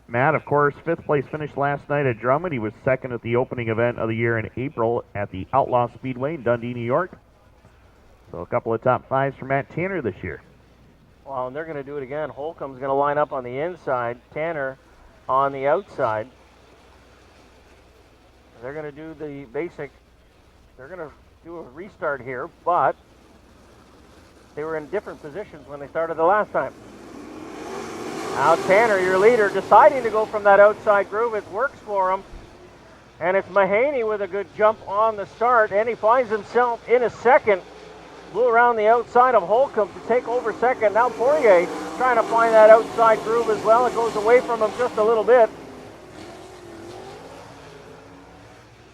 Matt, of course, 5th place finish last night at Drummond. He was second at the opening event of the year in April at the Outlaw Speedway in Dundee, New York. So a couple of top 5s for Matt Tanner this year. Well, and they're going to do it again. Holcomb's going to line up on the inside, Tanner on the outside. They're going to do the basic, they're going to do a restart here, but they were in different positions when they started the last time. Now Tanner, your leader, deciding to go from that outside groove. It works for him. And it's Mahaney with a good jump on the start, and he finds himself in a second. Blew around the outside of Holcomb to take over second. Now Poirier trying to find that outside groove as well. It goes away from him just a little bit.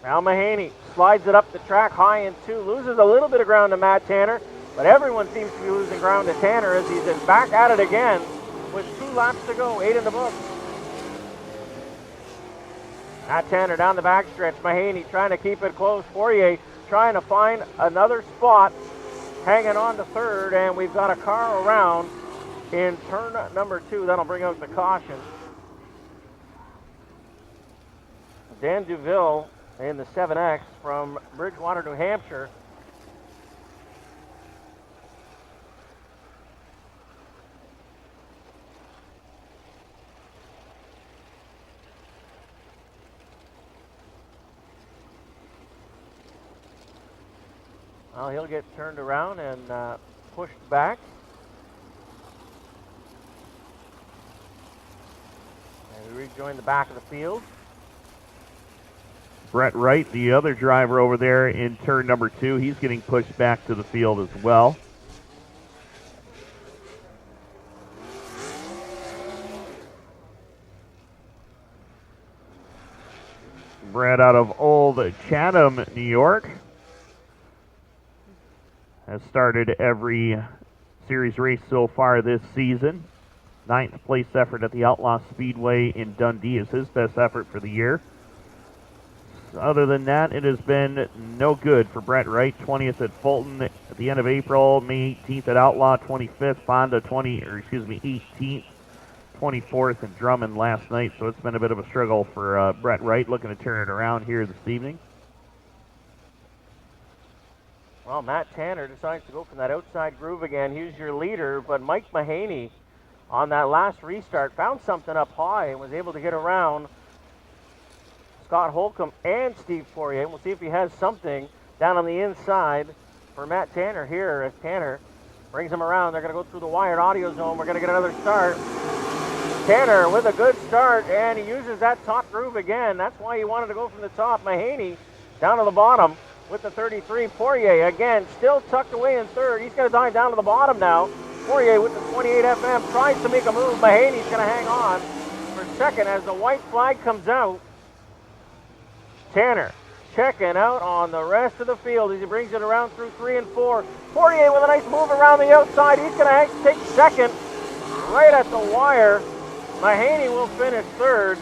Now Mahaney slides it up the track high in 2. Loses a little bit of ground to Matt Tanner, but everyone seems to be losing ground to Tanner as he's back at it again with 2 laps to go, 8 in the books. Matt Tanner down the backstretch. Mahaney trying to keep it close. Poirier trying to find another spot, hanging on to third, and we've got a car around in turn number 2. That'll bring out the caution. Dan Duville in the 7X from Bridgewater, New Hampshire. Well, he'll get turned around and pushed back. And we rejoin the back of the field. Brett Wright, the other driver over there in turn number 2, he's getting pushed back to the field as well. Brett out of Old Chatham, New York. Has started every series race so far this season. 9th place effort at the Outlaw Speedway in Dundee is his best effort for the year. Other than that, it has been no good for Brett Wright. 20th at Fulton at the end of April, May 18th at Outlaw, 25th, Fonda 18th, 24th in Drummond last night. So it's been a bit of a struggle for Brett Wright, looking to turn it around here this evening. Well, Matt Tanner decides to go from that outside groove again. He's your leader, but Mike Mahaney on that last restart found something up high and was able to get around Scott Holcomb and Steve Poirier. We'll see if he has something down on the inside for Matt Tanner here as Tanner brings him around. They're going to go through the wired audio zone. We're going to get another start. Tanner with a good start, and he uses that top groove again. That's why he wanted to go from the top. Mahaney down to the bottom with the 33. Poirier, again, still tucked away in third. He's going to dive down to the bottom now. Poirier with the 28 FM tries to make a move. Mahaney's going to hang on for second as the white flag comes out. Tanner checking out on the rest of the field as he brings it around through 3 and 4. Poirier with a nice move around the outside. He's going to take second right at the wire. Mahaney will finish third.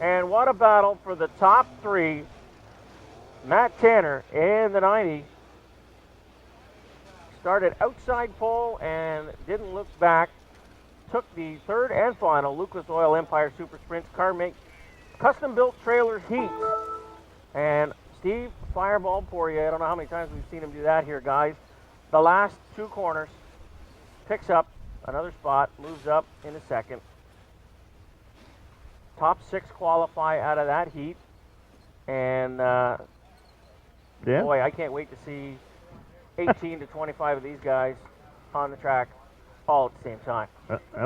And what a battle for the top three. Matt Tanner in the 90 started outside pole and didn't look back. Took the third and final Lucas Oil Empire Super Sprints car make custom-built trailers heat. And Steve Fireball Poirier, I don't know how many times we've seen him do that here, guys. The last two corners, picks up another spot, moves up in a second. Top 6 qualify out of that heat. And boy, I can't wait to see 18 to 25 of these guys on the track all at the same time.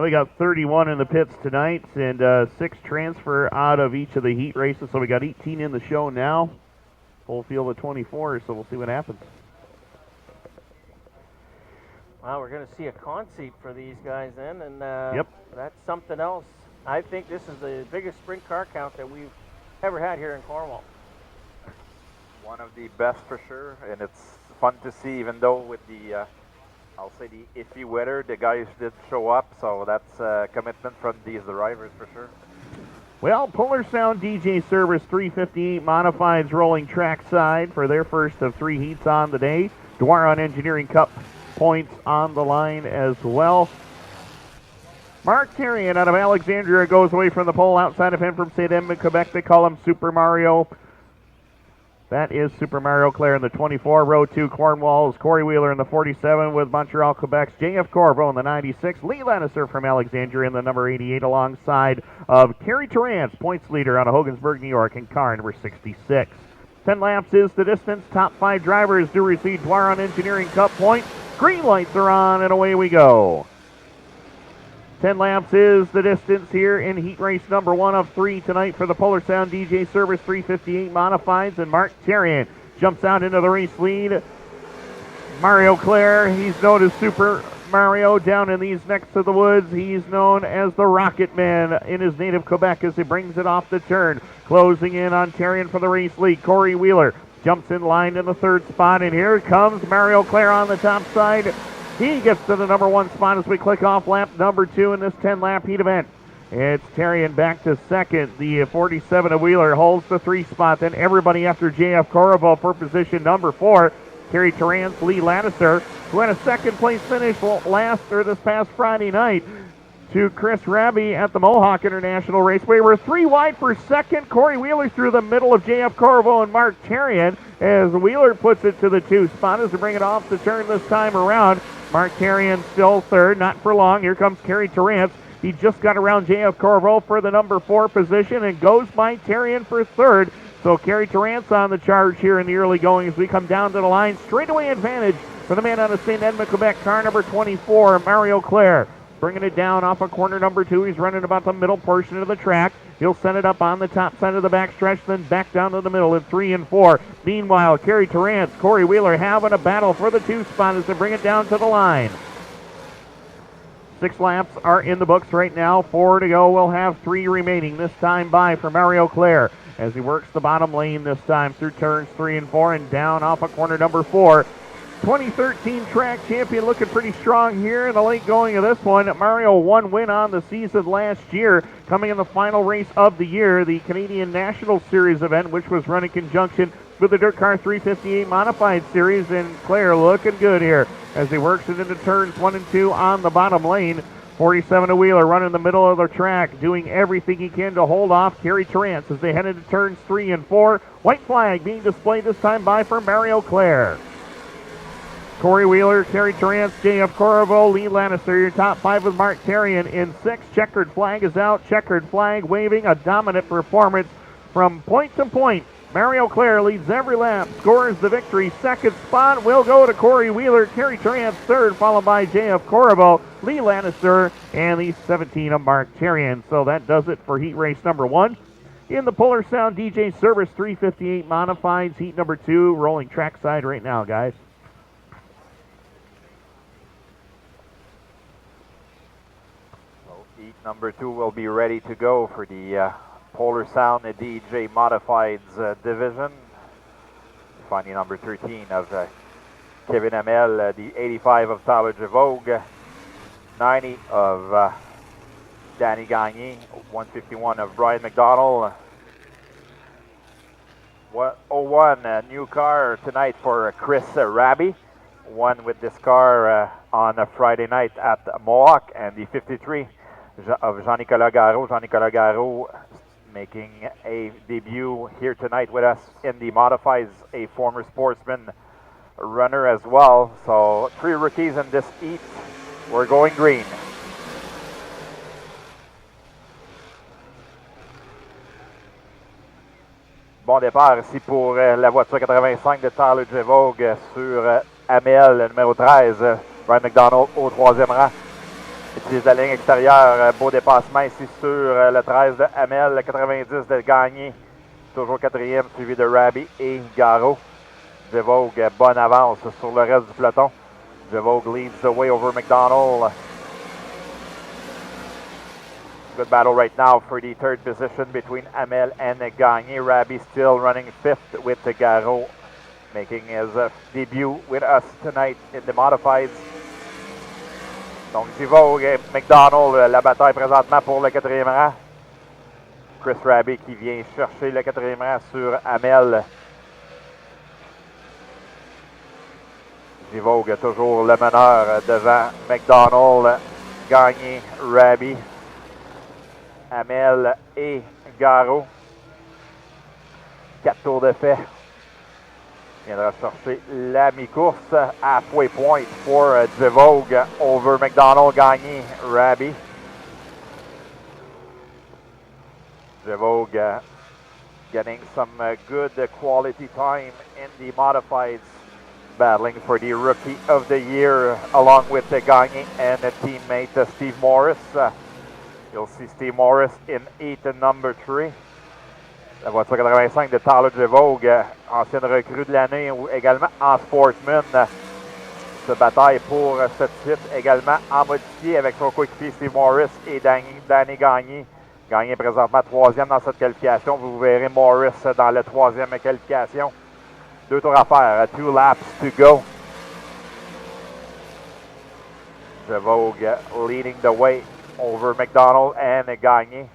We got 31 in the pits tonight and 6 transfer out of each of the heat races. So we got 18 in the show now. Full field of 24, so we'll see what happens. Well, we're going to see a conceit for these guys then, and yep. That's something else. I think this is the biggest sprint car count that we've ever had here in Cornwall. One of the best for sure, and it's fun to see, even though with the, I'll say the iffy weather, the guys did show up, so that's a commitment from these drivers for sure. Well, Polar Sound DJ Service 358 Modifieds rolling trackside for their first of 3 heats on the day. Dwaron Engineering Cup points on the line as well. Mark Therrien out of Alexandria goes away from the pole. Outside of him from St. Edmund, Quebec, they call him Super Mario. That is Super Mario Claire in the 24. Row 2, Cornwall's Corey Wheeler in the 47 with Montreal, Quebec's J.F. Corvo in the 96. Lee Lannister from Alexandria in the number 88 alongside of Kerry Tarrance, points leader out of Hogansburg, New York, and car number 66. 10 laps is the distance. Top 5 drivers do receive Dwaron Engineering Cup points. Green lights are on, and away we go. 10 laps is the distance here in heat race number 1 of 3 tonight for the Polar Sound DJ Service 358 Modifieds, and Mark Therrien jumps out into the race lead. Mario Claire, he's known as Super Mario down in these necks of the woods. He's known as the Rocket Man in his native Quebec as he brings it off the turn. Closing in on Therrien for the race lead. Corey Wheeler jumps in line in the 3rd spot, and here comes Mario Claire on the top side. He gets to the number 1 spot as we click off lap number 2 in this 10-lap heat event. It's Therrien back to second. The 47 of Wheeler holds the 3 spot. Then everybody after J.F. Corvo for position number 4. Kerry Tarrance, Lee Lannister, who had a second-place finish this past Friday night to Chris Raby at the Mohawk International Raceway. We're 3 wide for second. Corey Wheeler through the middle of J.F. Corvo and Mark Therrien as Wheeler puts it to the 2 spot as to bring it off the turn this time around. Mark Therrien still third, not for long. Here comes Kerry Tarrance. He just got around J.F. Corvo for the number 4 position and goes by Therrien for third. So Kerry Tarrance on the charge here in the early going as we come down to the line. Straightaway advantage for the man out of St. Edmund, Quebec, car number 24, Mario Claire. Bringing it down off of corner number 2. He's running about the middle portion of the track. He'll send it up on the top side of the backstretch, then back down to the middle in 3 and 4. Meanwhile, Kerry Tarrance, Corey Wheeler having a battle for the 2 spot as they bring it down to the line. 6 laps are in the books right now. 4 to go. We'll have 3 remaining. This time by for Mario Claire. as he works the bottom lane this time through turns 3 and 4 and down off of corner number 4. 2013 track champion looking pretty strong here in the late going of this one. Mario, one win on the season last year, coming in the final race of the year, the Canadian National Series event, which was run in conjunction with the Dirt Car 358 Modified Series. And Claire looking good here as he works it into turns 1 and 2 on the bottom lane. 47 Wheeler running the middle of the track, doing everything he can to hold off Kerry Trance as they head into turns 3 and 4. White flag being displayed this time by for Mario Claire. Corey Wheeler, Kerry Trance, J.F. Corriveau, Lee Lannister, your top 5 with Mark Therrien in 6. Checkered flag is out. Checkered flag waving. A dominant performance from point to point. Mario Claire leads every lap, scores the victory. Second spot will go to Corey Wheeler. Kerry Trance third, followed by J.F. Corriveau, Lee Lannister, and the 17 of Mark Therrien. So that does it for heat race number 1. In the Polar Sound DJ Service 358 Modifieds, heat number 2, rolling trackside right now, guys. Heat number 2 will be ready to go for the Polar Sound DJ Modifieds division. Finding number 13 of Kevin Hamel, the 85 of Tyler Devogue, 90 of Danny Gagné, 151 of Brian McDonald. 101 new car tonight for Chris Raby. Won with this car on a Friday night at Mohawk, and the 53 of Jean-Nicolas Garot. Jean-Nicolas Garot making a debut here tonight with us in the Modifieds, a former Sportsman runner as well. So 3 rookies in this heat. We're going green. Bon départ ici pour la voiture 85 de Tyler Devogue sur Hamel, numéro 13. Brian McDonald au 3e rang. Utilise la ligne extérieure. Beau dépassement ici sur le 13 de Hamel, le 90 de Gagné. Toujours 4e, suivi de Raby et Garot. Devogue, bonne avance sur le reste du peloton. Devogue leads the way over McDonald. Good battle right now for the 3rd position between Hamel and Gagné. Raby still running 5th with Garot, making his debut with us tonight in the Modifieds. Donc Devogue et McDonald, la bataille présentement pour le 4e rang. Chris Raby qui vient chercher le 4e rang sur Hamel. Devogue toujours le meneur devant McDonald, Gagné, Raby, Hamel et Garot. 4 tours de fait. Viendra chercher la mi-course. Halfway point for Devogue over McDonald, Gagné, Raby. Devogue getting some good quality time in the Modifieds, battling for the Rookie of the Year along with Gagné and teammate Steve Morris. You'll see Steve Morris in heat number 3. La voiture 85 de Tyler Devogue, ancienne recrue de l'année également en Sportsman. Se bataille pour ce titre également en modifié avec son coéquipier Steve Morris et Danny Gagné. Gagné présentement 3e dans cette qualification. Vous verrez Morris dans la 3e qualification. 2 tours à faire, 2 laps to go. Devogue leading the way over McDonald and Gagné.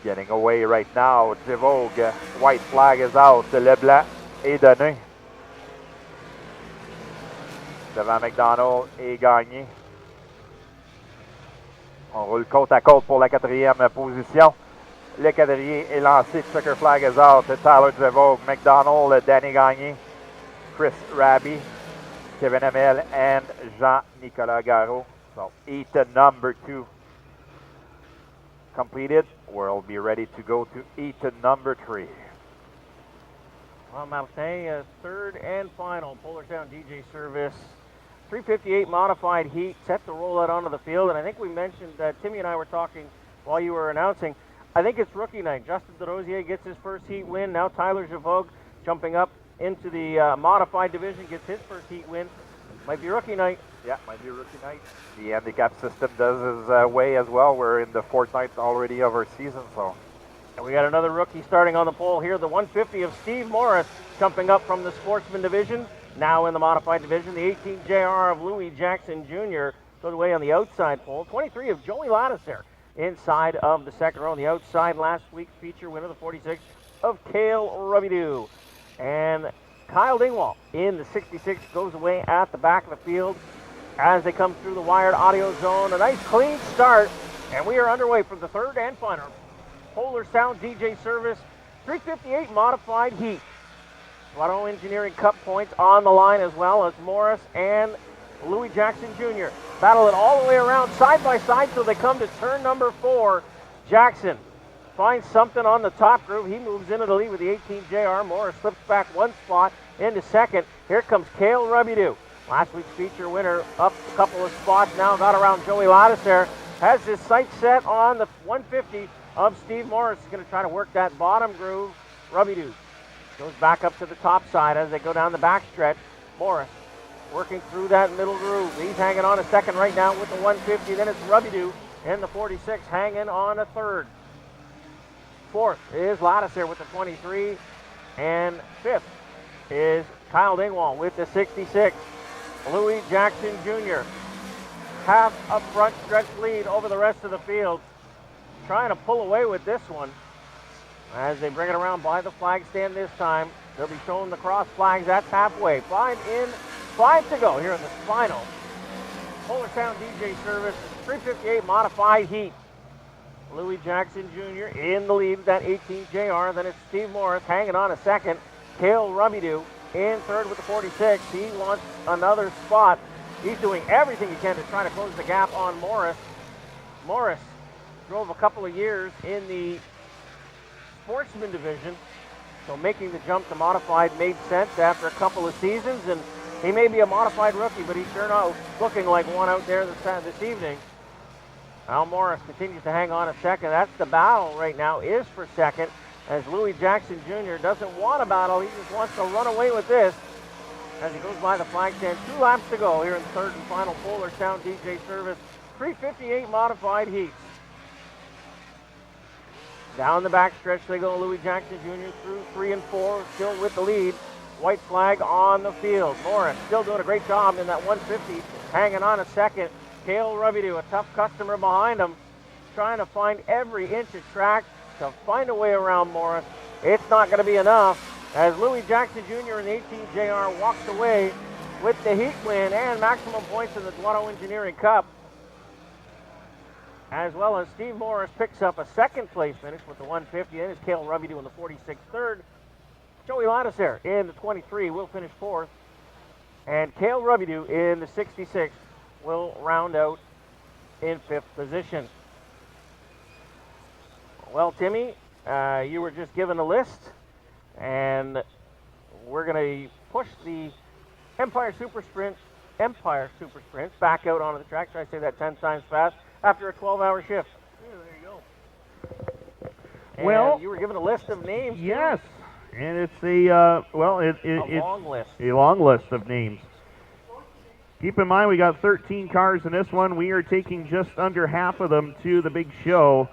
Getting away right now, Devogue. White flag is out. Le blanc est donné. Devant McDonald et Gagné. On roule côte à côte pour la 4e position. Le quadrillé est lancé. Checker flag is out. Tyler Devogue, McDonald, Danny Gagné, Chris Raby, Kevin Hamel, and Jean-Nicolas Garot. So heat number 2 completed. We'll be ready to go to heat number 3. Well, Martin, 3rd and final Polar Sound DJ Service 358 Modified heat set to roll out onto the field. And I think we mentioned that Timmy and I were talking while you were announcing. I think it's rookie night. Justin DeRosier gets his first heat win. Now Tyler Devogue jumping up into the Modified division gets his first heat win. Might be rookie night. Yeah, might be rookie night. The handicap system does his way as well. We're in the fourth night already of our season, so. And we got another rookie starting on the pole here, the 150 of Steve Morris, jumping up from the Sportsman division, now in the modified division. The 18 JR of Louis Jackson Jr. goes away on the outside pole. 23 of Joey Lattiser inside of the second row on the outside. Last week's feature winner, the 46 of Cale Rubidoux. And Kyle Dingwall in the 66 goes away at the back of the field as they come through the wired audio zone. A nice clean start, and we are underway for the third and final Polar Sound DJ Service 358 modified heat. Lotto Engineering Cup points on the line, as well as Morris and Louis Jackson Jr. battle it all the way around side by side till they come to turn number 4. Jackson finds something on the top groove. He moves into the lead with the 18 JR. Morris slips back one spot into second. Here comes Cale Rubidoux. Last week's feature winner up a couple of spots now, got around Joey Lattiser. Has his sights set on the 150 of Steve Morris. He's going to try to work that bottom groove. Rubidoux goes back up to the top side as they go down the back stretch. Morris working through that middle groove. He's hanging on a second right now with the 150. Then it's Rubidoux in the 46 hanging on a third. Fourth is Lattiser with the 23. And fifth is Kyle Dingwall with the 66. Louis Jackson Jr. half a front stretch lead over the rest of the field. Trying to pull away with this one as they bring it around by the flag stand this time. They'll be showing the cross flags. That's halfway. 5 in, 5 to go here in the final Polar Sound DJ Service 358 modified heat. Louis Jackson Jr. in the lead with that 18 JR. Then it's Steve Morris hanging on a second. Cale Rubidoux in third with the 46. He wants another spot. He's doing everything he can to try to close the gap on Morris. Morris drove a couple of years in the Sportsman division, so making the jump to modified made sense after a couple of seasons, and he may be a modified rookie, but he's sure not looking like one out there this evening. Al Morris continues to hang on a second. That's the battle right now, is for second, as Louis Jackson Jr. doesn't want a battle. He just wants to run away with this as he goes by the flag stand. 2 laps to go here in the third and final Polar Sound DJ Service 358 modified heats. Down the back stretch they go. Louis Jackson Jr. through 3 and 4, still with the lead. White flag on the field. Morris still doing a great job in that 150, hanging on a second. Cale Rubidoux, a tough customer behind him, trying to find every inch of track to find a way around Morris. It's not going to be enough as Louis Jackson Jr. in the 18 JR walks away with the heat win and maximum points in the Lotto Engineering Cup, as well as Steve Morris picks up a second place finish with the 150. Then is Cale Rubidoux in the 46 third. Joey Lattiser in the 23 will finish fourth. And Cale Rubidoux in the 66 will round out in fifth position. Well, Timmy, you were just given a list, and we're going to push the Empire Super Sprints back out onto the track. Try to say that 10 times fast after a 12-hour shift. Yeah, there you go. And well, you were given a list of names. Yes, and it's a long list. A long list of names. Keep in mind we got 13 cars in this one. We are taking just under half of them to the big show.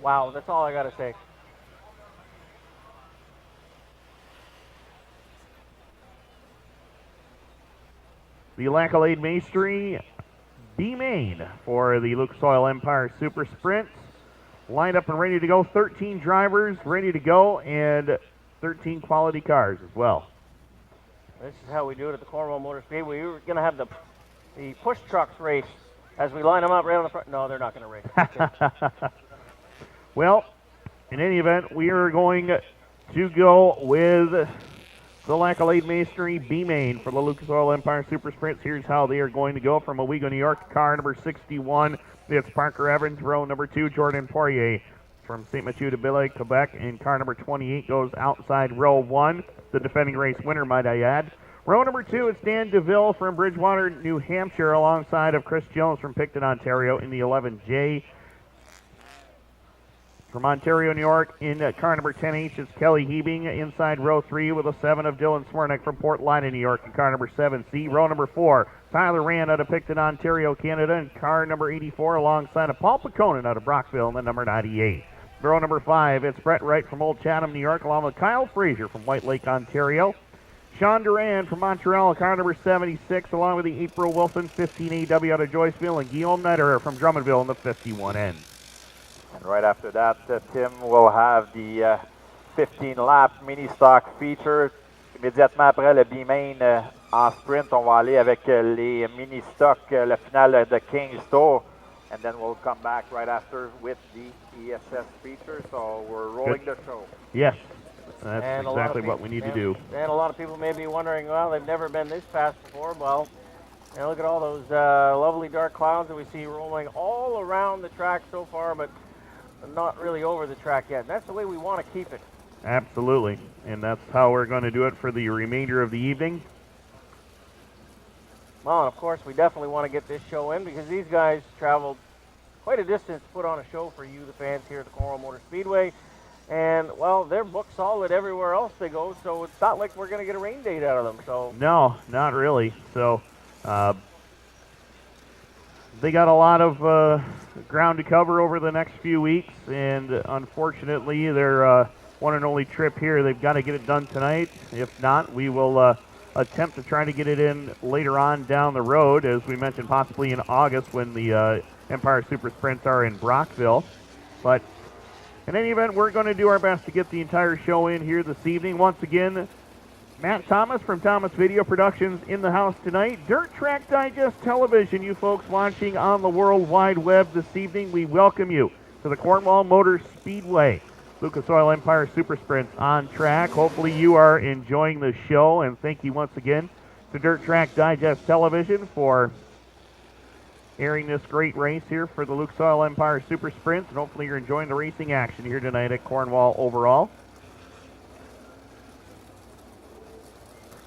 Wow, that's all I got to say. The Laccolade Mastery B-Main for the Lucas Oil Empire Super Sprints. Lined up and ready to go. 13 drivers ready to go, and 13 quality cars as well. This is how we do it at the Cornwall Motor Speedway. We were going to have the push trucks race as we line them up right on the front. No, they're not going to race. Well, in any event, we are going to go with the Laccolade Mastery B-Main for the Lucas Oil Empire Super Sprints. Here's how they are going to go. From Owego, New York, car number 61, it's Parker Evans. Row number 2, Jordan Poirier. From St. Mathieu de Billay, Quebec, and car number 28 goes outside row 1. The defending race winner, might I add. Row number 2, it's Dan DeVille from Bridgewater, New Hampshire, alongside of Chris Jones from Picton, Ontario in the 11J. From Ontario, New York, in car number 10H is Kelly Hebing. Inside row 3 with a 7 of Dylan Smyrnik from Port Lina, New York, in car number 7C. Row number 4, Tyler Rand out of Picton, Ontario, Canada, in car number 84 alongside of Paul Peconin out of Brockville in the number 98. Row number 5, it's Brett Wright from Old Chatham, New York, along with Kyle Frazier from White Lake, Ontario. Sean Duran from Montreal, car number 76, along with the April Wilson 15AW out of Joyceville, and Guillaume Nederer from Drummondville in the 51N. And right after that, Tim will have the 15-lap mini-stock feature. Immédiatement après le B-Main en sprint, on va aller avec les mini-stock, le final de King's Tour. And then we'll come back right after with the ESS feature. So we're rolling the show. Yes, that's exactly what we need to do. And a lot of people may be wondering, well, they've never been this fast before. Well, and look at all those lovely dark clouds that we see rolling all around the track so far, but not really over the track yet. And that's the way we want to keep it. Absolutely, and that's how we're going to do it for the remainder of the evening. Well, and of course, we definitely want to get this show in because these guys traveled quite a distance to put on a show for you, the fans here at the Cornwall Motor Speedway. And, well, they're booked solid everywhere else they go, so it's not like we're going to get a rain date out of them. So no, not really. So they got a lot of ground to cover over the next few weeks, and unfortunately, their one and only trip here, they've got to get it done tonight. If not, we will attempt to try to get it in later on down the road, as we mentioned, possibly in August when the Empire Super Sprints are in Brockville. But in any event, we're going to do our best to get the entire show in here this evening. Once again, Matt Thomas from Thomas Video Productions in the house tonight. Dirt Track Digest Television, you folks watching on the World Wide Web this evening, we welcome you to the Cornwall Motor Speedway. Lucas Oil Empire Super Sprints on track. Hopefully you are enjoying the show, and thank you once again to Dirt Track Digest Television for airing this great race here for the Lucas Oil Empire Super Sprints, and hopefully you're enjoying the racing action here tonight at Cornwall overall.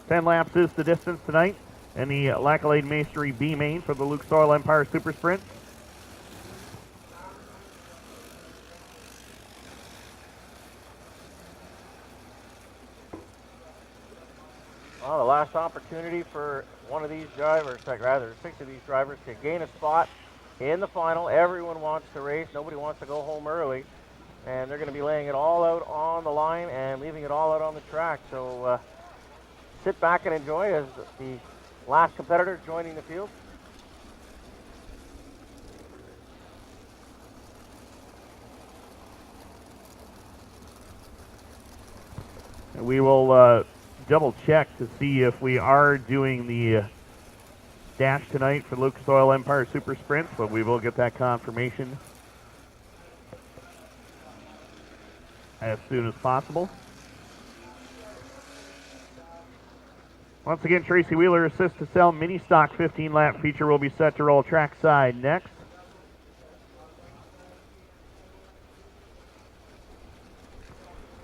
10 laps is the distance tonight, and the Lacalade Mastery B-Main for the Lucas Oil Empire Super Sprints. Well, the last opportunity for one of these drivers, rather 6 of these drivers, to gain a spot in the final. Everyone wants to race. Nobody wants to go home early. And they're going to be laying it all out on the line and leaving it all out on the track. So sit back and enjoy as the last competitor joining the field. We will double check to see if we are doing the dash tonight for Lucas Oil Empire Super Sprints, but we will get that confirmation as soon as possible. Once again, Tracy Wheeler Assist to Sell Mini Stock 15-lap feature will be set to roll trackside next.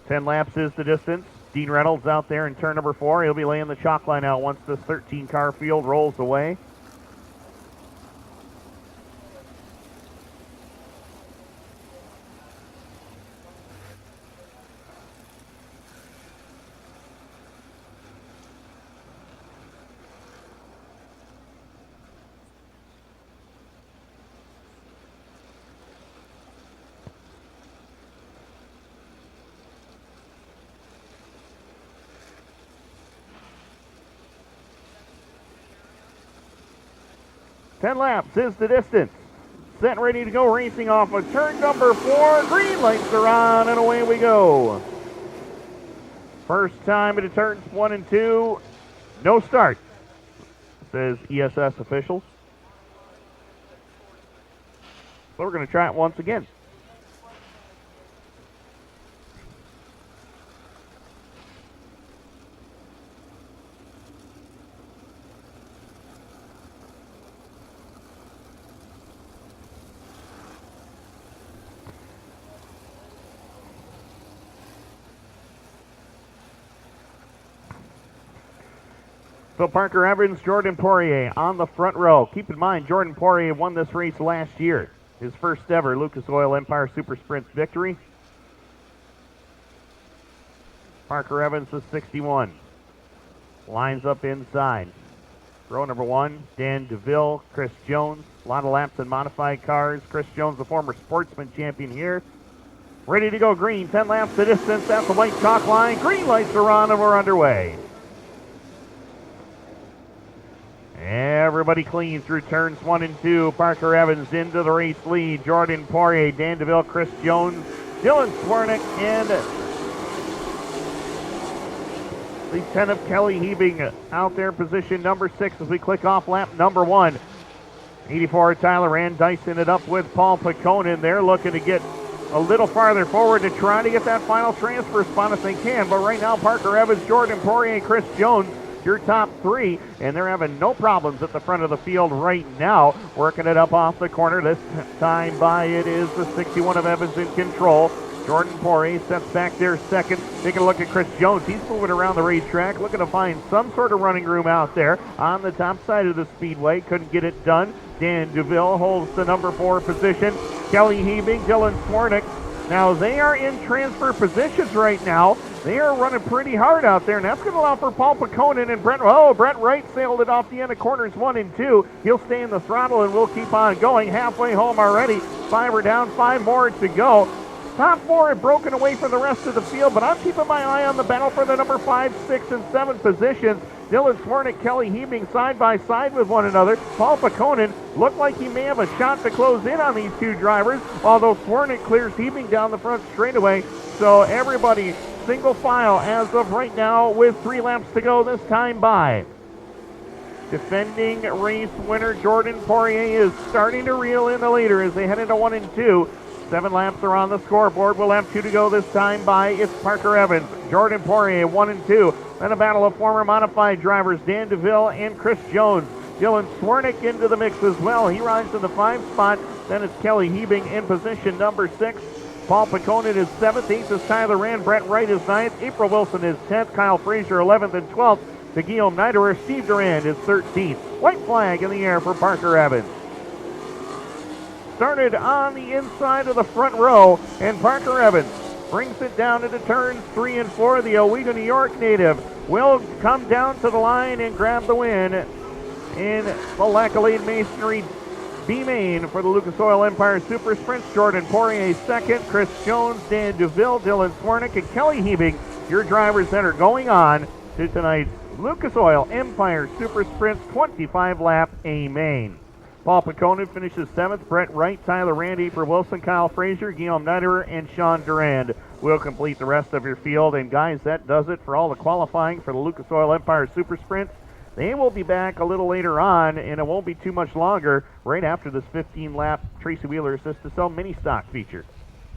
Ten laps is the distance. Dean Reynolds out there in turn number 4. He'll be laying the chalk line out once this 13-car field rolls away. Ten laps is the distance. Set and ready to go, racing off of turn number 4. Green lights are on, and away we go. First time into turns 1 and 2. No start, says ESS officials. So we're going to try it once again. So Parker Evans, Jordan Poirier on the front row. Keep in mind, Jordan Poirier won this race last year. His first ever Lucas Oil Empire Super Sprints victory. Parker Evans, the 61. Lines up inside. Row number 1, Dan DeVille, Chris Jones. A lot of laps in modified cars. Chris Jones, the former Sportsman champion here. Ready to go green. 10 laps the distance at the white chalk line. Green lights are on and we're underway. Everybody clean through turns 1 and 2. Parker Evans into the race lead. Jordan Poirier, Dan DeVille, Chris Jones, Dylan Swernick, and Lieutenant Kelly Hebing out there, position number 6 as we click off lap number 1. 84 Tyler Rand dicing it up with Paul Paconin. They're looking to get a little farther forward to try to get that final transfer spot if they can. But right now, Parker Evans, Jordan Poirier, Chris Jones, your top 3, and they're having no problems at the front of the field right now. Working it up off the corner. This time by it is the 61 of Evans in control. Jordan Poirier steps back there second. Taking a look at Chris Jones. He's moving around the racetrack, looking to find some sort of running room out there on the top side of the speedway. Couldn't get it done. Dan DeVille holds the number 4 position. Kelly Hebing, Dylan Swernick. Now they are in transfer positions right now. They are running pretty hard out there, and that's going to allow for Paul Paconin and Brent Wright sailed it off the end of corners 1 and 2. He'll stay in the throttle, and we'll keep on going. Halfway home already. 5 are down, 5 more to go. Top 4 have broken away from the rest of the field, but I'm keeping my eye on the battle for the number 5, 6, and 7 positions. Dylan Swernick, Kelly Hebing side by side with one another. Paul Paconin looked like he may have a shot to close in on these 2 drivers, although Swernick clears Hebing down the front straightaway. So everybody single file as of right now with 3 laps to go this time by. Defending race winner Jordan Poirier is starting to reel in the leader as they head into 1 and 2. 7 laps are on the scoreboard. We'll have 2 to go this time by. It's Parker Evans, Jordan Poirier, 1 and 2. Then a battle of former modified drivers, Dan DeVille and Chris Jones. Dylan Swernick into the mix as well. He rides to the 5 spot. Then it's Kelly Hebing in position number 6. Paul Paconin is 7th. 8th is Tyler Rand. Brent Wright is 9th. April Wilson is 10th. Kyle Frazier 11th and 12th. To Guillaume Niederer. Steve Durand is 13th. White flag in the air for Parker Evans. Started on the inside of the front row, and Parker Evans brings it down into turns 3 and 4. The Owego, New York native will come down to the line and grab the win in the Lackalade Masonry B-Main for the Lucas Oil Empire Super Sprints. Jordan Poirier second, Chris Jones, Dan DeVille, Dylan Swernick, and Kelly Hebing, your drivers that are going on to tonight's Lucas Oil Empire Super Sprints 25-lap A-Main. Paul Paconin finishes 7th. Brent Wright, Tyler Rand, April Wilson, Kyle Frazier, Guillaume Niederer, and Sean Durand will complete the rest of your field. And guys, that does it for all the qualifying for the Lucas Oil Empire Super Sprints. They will be back a little later on, and it won't be too much longer, right after this 15-lap Tracy Wheeler Assist to Sell mini stock feature.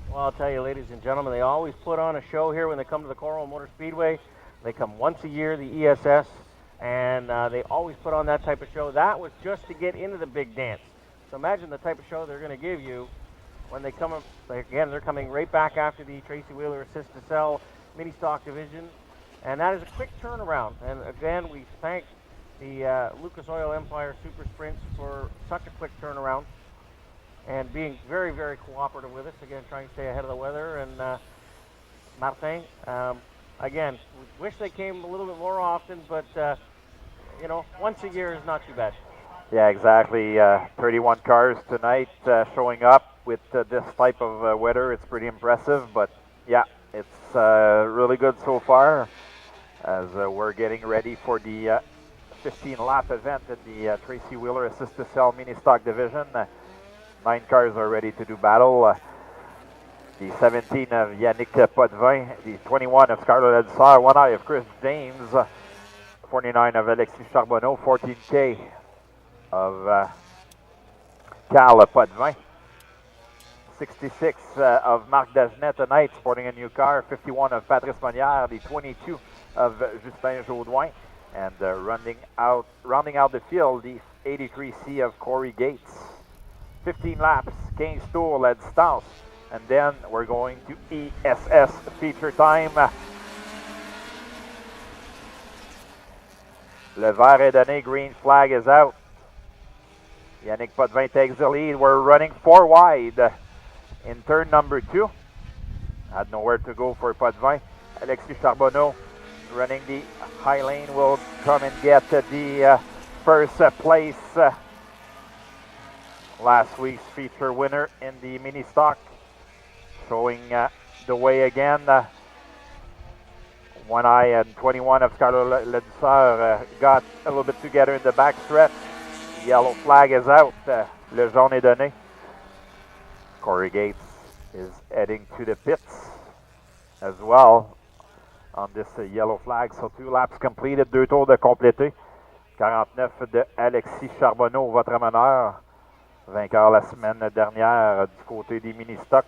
Well, I'll tell you, ladies and gentlemen, they always put on a show here when they come to the Cornwall Motor Speedway. They come once a year, the ESS. And they always put on that type of show. That was just to get into the big dance. So imagine the type of show they're going to give you when they come up. Again, they're coming right back after the Tracy Wheeler Assist to Sell mini stock division. And that is a quick turnaround. And again, we thank the Lucas Oil Empire Super Sprints for such a quick turnaround and being very, very cooperative with us. Again, trying to stay ahead of the weather. And Martin, again, we wish they came a little bit more often, but you know, once a year is not too bad. Yeah, exactly. 31 cars tonight showing up with this type of weather. It's pretty impressive, but yeah, it's really good so far as we're getting ready for the 15-lap event in the Tracy Wheeler Assist to Sell mini stock division. 9 cars are ready to do battle. The 17 of Yannick Potvin, the 21 of Scarlett Edsar, 1 eye of Chris James, 49 of Alexis Charbonneau, 14K of Carl Potvin, 66 of Marc Dagenet tonight, sporting a new car, 51 of Patrice Monnière, the 22 of Justin Jaudoin, and rounding out the field, the 83C of Corey Gates. 15 laps, 15 tours, la distance, and then we're going to ESS feature time. Le vert est donné, green flag is out. Yannick Potvin takes the lead. We're running 4 wide in turn number 2. Had nowhere to go for Potvin. Alexis Charbonneau running the high lane will come and get the first place. Last week's feature winner in the mini stock, showing the way again. 1i and 21 of Scarlett Ledouceur got a little bit together in the back stretch. Yellow flag is out. Le jaune est donné. Corey Gates is heading to the pits as well on this yellow flag. So 2 laps completed, 2 tours de complété. 49 de Alexis Charbonneau, votre meneur. Vainqueur la semaine dernière du côté des mini-stocks.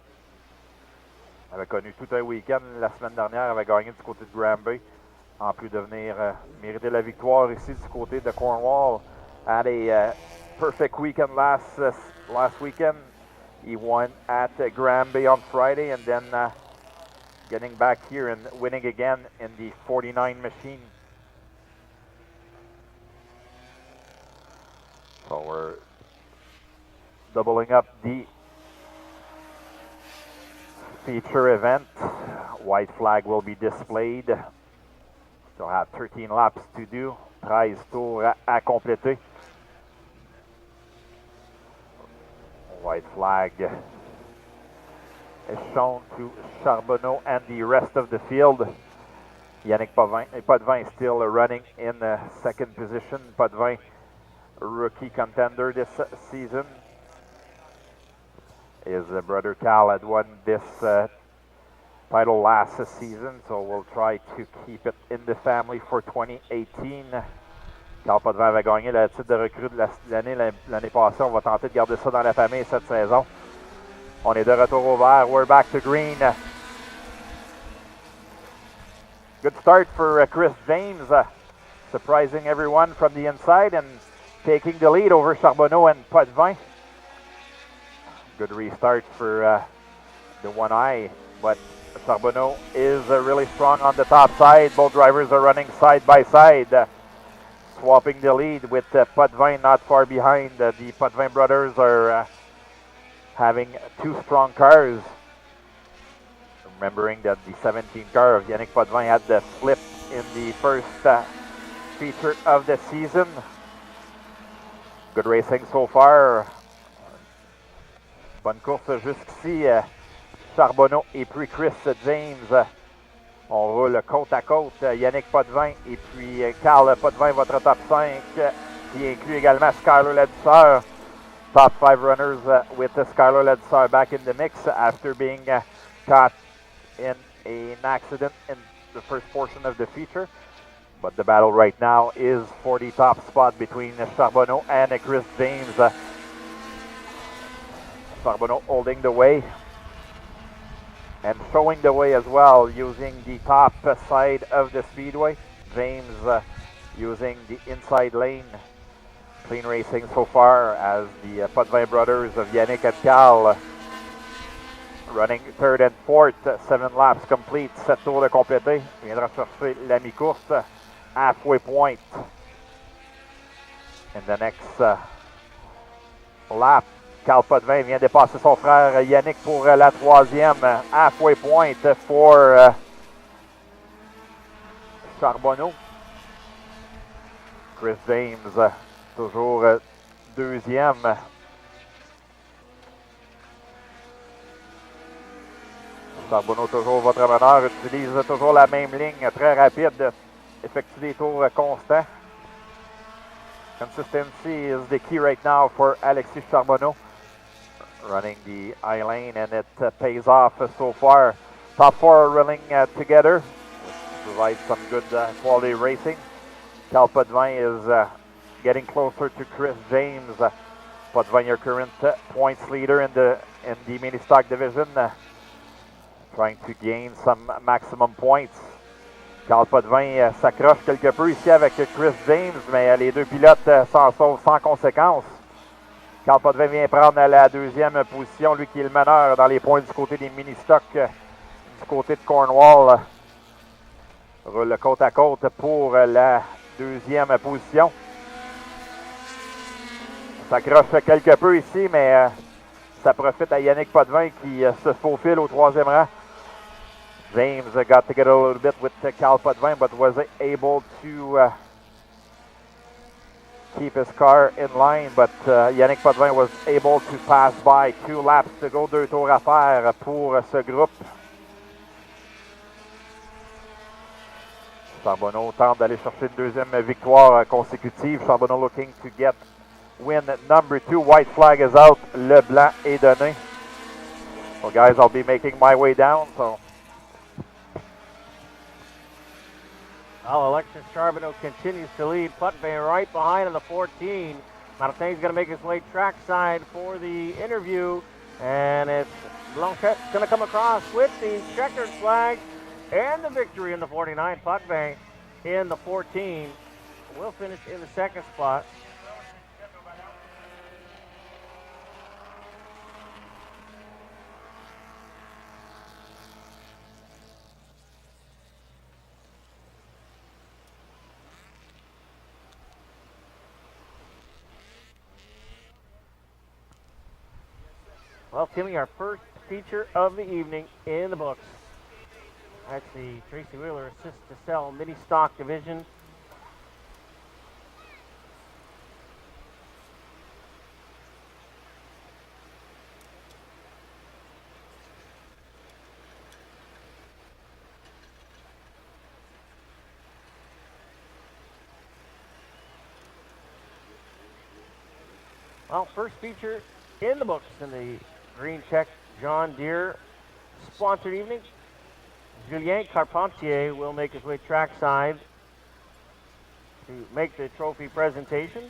Avait connu tout un week-end la semaine dernière, avait gagné du côté de Granby, en plus de venir mériter la victoire ici du côté de Cornwall. Had a perfect weekend last weekend. He won at Granby on Friday, and then getting back here and winning again in the 49 machine. So we're doubling up the feature event. White flag will be displayed. Still have 13 laps to do. 13 tours à compléter. White flag is shown to Charbonneau and the rest of the field. Yannick Potvin still running in second position. Potvin, rookie contender this season. His brother Cal had won this title last season, so we'll try to keep it in the family for 2018. Cal Potvin avait gagné le titre de recrue de l'année passée. On va tenter de garder ça dans la famille cette saison. On est de retour au vert. We're back to green. Good start for Chris James, surprising everyone from the inside and taking the lead over Charbonneau and Potvin. Good restart for the 1i, but Charbonneau is really strong on the top side. Both drivers are running side by side, swapping the lead with Potvin not far behind. The Potvin brothers are having 2 strong cars. Remembering that the 17 car of Yannick Potvin had the flip in the first feature of the season. Good racing so far. Bonne course jusqu'ici. Charbonneau et puis Chris James. On roule côte à côte. Yannick Potvin et puis Carl Potvin, votre top 5, qui inclut également Skyler Ledouceur. Top 5 runners with Skyler Ledouceur back in the mix after being caught in an accident in the first portion of the feature. But the battle right now is for the top spot between Charbonneau and Chris James. Charbonneau holding the way and showing the way as well, using the top side of the speedway. James using the inside lane. Clean racing so far as the Potvin brothers of Yannick and Cal running 3rd and 4th. 7 laps complete, 7 tours de complété. Viendra chercher la mi-course, halfway point. In the next lap, Cal Potvin vient dépasser son frère Yannick pour la 3e. Halfway point for Charbonneau. Chris James toujours 2e. Charbonneau toujours votre meneur, utilise toujours la même ligne, très rapide, effectue des tours constants. Consistency is the key right now for Alexis Charbonneau. Running the I lane, and it pays off so far. Top 4 running together, which provides some good quality racing. Cal Potvin is getting closer to Chris James. Potvin, your current points leader in the mini stock division, trying to gain some maximum points. Cal Potvin s'accroche quelque peu ici avec Chris James, mais les deux pilotes s'en sauvent sans conséquence. Cal Potvin vient prendre la 2e position, lui qui est le meneur dans les points du côté des mini-stocks du côté de Cornwall. Roule côte à côte pour la 2e position. S'accroche quelque peu ici, mais ça profite à Yannick Potvin qui se faufile au 3e rang. James got together a little bit with Cal Potvin, but was able to keep his car in line. But Yannick Potvin was able to pass by. 2 laps to go, 2 tours à faire pour ce groupe. Charbonneau tente d'aller chercher une deuxième victoire consécutive. Charbonneau looking to get win number 2. White flag is out. Le blanc est donné. Well, guys, I'll be making my way down, so. Well, Alexis Charbonneau continues to lead. Potvin right behind on the 14. Martin's going to make his way trackside for the interview. And it's Blanchette going to come across with the checkered flag and the victory in the 49. Potvin in the 14 will finish in the second spot. Well, Timmy, our first feature of the evening in the books. That's the Tracy Wheeler Assist to Sell Mini Stock Division. Well, first feature in the books in the Green Tech John Deere sponsored evening. Julien Carpentier will make his way trackside to make the trophy presentation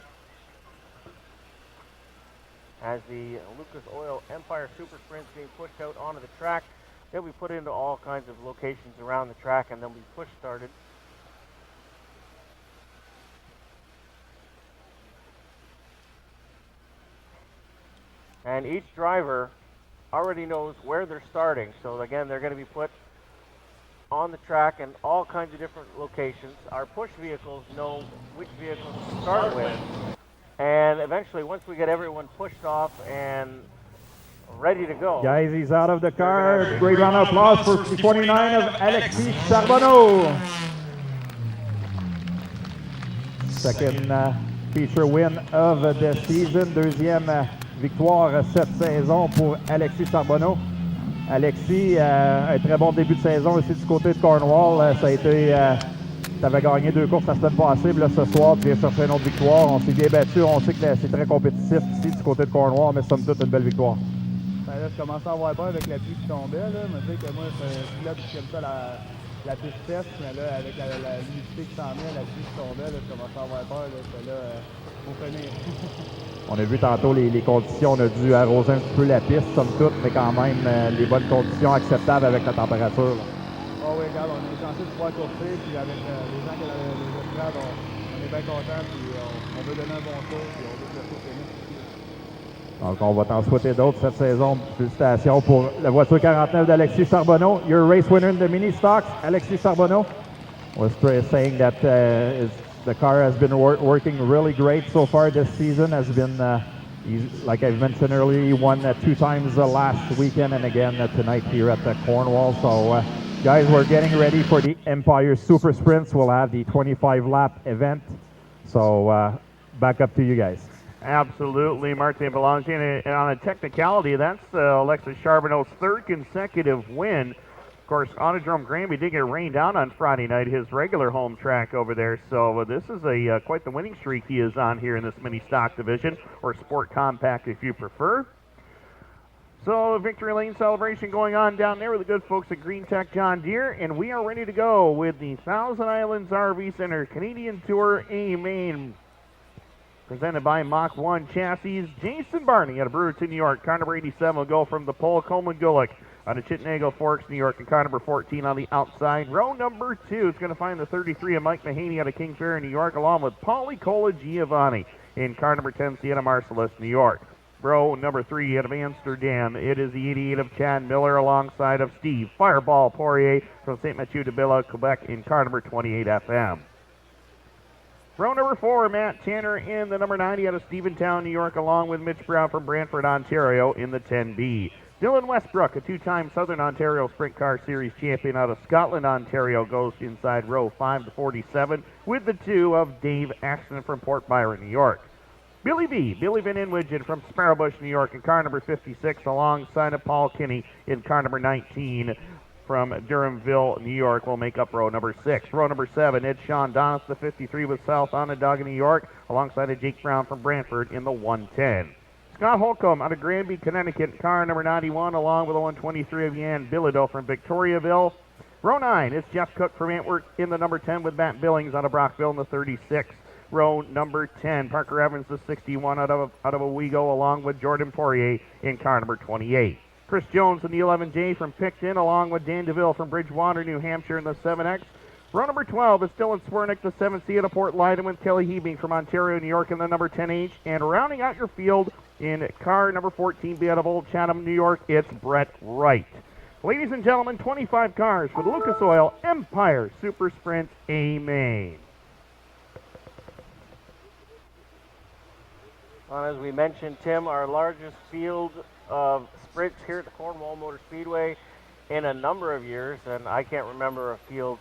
as the Lucas Oil Empire Super Sprint's being pushed out onto the track. They'll be put into all kinds of locations around the track and they'll be push started. And each driver already knows where they're starting. So again, they're going to be put on the track in all kinds of different locations. Our push vehicles know which vehicles to start with. And eventually, once we get everyone pushed off and ready to go. Guys, he's out of the car. Great round of applause for 49 of Alexis Charbonneau. Second feature win of the season. Deuxième victoire cette saison pour Alexis Charbonneau. Alexis, un très bon début de saison ici du côté de Cornwall. Ça a été, tu avais gagné 2 courses la semaine passée, puis là ce soir tu viens chercher une autre victoire. On s'est bien battu, on sait que c'est très compétitif ici du côté de Cornwall, mais somme toute une belle victoire. Ben là, je commençais à avoir peur avec la pluie qui tombait. Là. Je me disais que moi, je suis comme ça la piste test, mais là, avec l'humidité qui s'en vient, la pluie qui tombait, là, je commençais à avoir peur. Là, faut finir. On a vu tantôt les conditions, on a dû arroser un petit peu la piste, somme toute, mais quand même les bonnes conditions acceptables avec la température. Oh oui, regarde, on est chanceux de pouvoir courser, puis avec les gens qui ont les estrades, on est bien contents, puis on veut donner un bon tour, puis on veut que le tour finisse. Donc on va t'en souhaiter d'autres cette saison. Félicitations pour la voiture 49 d'Alexis Charbonneau. Your race winner in the mini stocks, Alexis Charbonneau, was saying that the car has been working really great so far this season. Has been, like I mentioned earlier, he won 2 times last weekend and again tonight here at the Cornwall. So, guys, we're getting ready for the Empire Super Sprints. We'll have the 25-lap event. So, back up to you guys. Absolutely, Martin Belanger. And on a technicality, that's Alexis Charbonneau's 3rd consecutive win. Of course, Autodrome Granby did get rained down on Friday night, his regular home track over there. So this is quite the winning streak he is on here in this mini stock division, or Sport Compact if you prefer. So Victory Lane celebration going on down there with the good folks at Green Tech John Deere, and we are ready to go with the Thousand Islands RV Center Canadian Tour A Main, presented by Mach 1 Chassis. Jason Barney out of Brewerton, New York. Car number 87 will go from the pole. Coleman Gulick out of Chittenden Forks, New York, and car number 14 on the outside. Row number 2 is going to find the 33 of Mike Mahaney out of King Fair, New York, along with Paulie Cola Giovanni in car number 10, Sienna Marcellus, New York. Row number 3 out of Amsterdam, it is the 88 of Chad Miller alongside of Steve Fireball Poirier from St. Mathieu de Bella, Quebec, in car number 28 FM. Row number 4, Matt Tanner in the number 90 out of Steventown, New York, along with Mitch Brown from Brantford, Ontario, in the 10B. Dylan Westbrook, a two-time Southern Ontario Sprint Car Series champion out of Scotland, Ontario, goes inside row 5 to 47 with the 2 of Dave Axton from Port Byron, New York. Billy Van Inwigen from Sparrowbush, New York, in car number 56, alongside of Paul Kinney in car number 19 from Durhamville, New York, will make up row number 6. Row number 7, Ed Sean Donis, the 53 with South Onondaga, New York, alongside of Jake Brown from Brantford in the 110. Scott Holcomb out of Granby, Connecticut, car number 91, along with the 123 of Jan Bilodeau from Victoriaville. Row 9 is Jeff Cook from Antwerp in the number 10 with Matt Billings out of Brockville in the 36. Row number 10, Parker Evans, the 61 out of Owego, along with Jordan Poirier in car number 28. Chris Jones in the 11J from Picton, along with Dan DeVille from Bridgewater, New Hampshire in the 7X. Row number 12 is Dylan Swernick, the 7C out of Port Leyden, with Kelly Hebing from Ontario, New York in the number 10H. And rounding out your field in car number 14B out of Old Chatham, New York, it's Brett Wright. Ladies and gentlemen, 25 cars for the Lucas Oil Empire Super Sprint A-Main. As we mentioned, Tim, our largest field of sprints here at the Cornwall Motor Speedway in a number of years, and I can't remember a field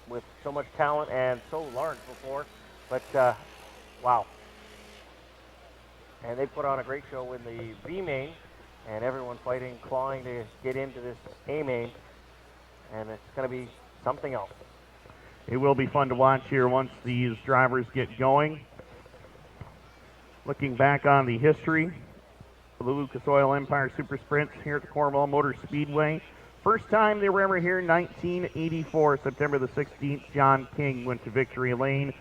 with so much talent and so large before, but wow. And they put on a great show in the B-Main, and everyone fighting, clawing to get into this A-Main, and it's going to be something else. It will be fun to watch here once these drivers get going. Looking back on the history of the Lucas Oil Empire Super Sprints here at the Cornwall Motor Speedway. First time they were ever here, 1984, September the 16th, John King went to victory lane.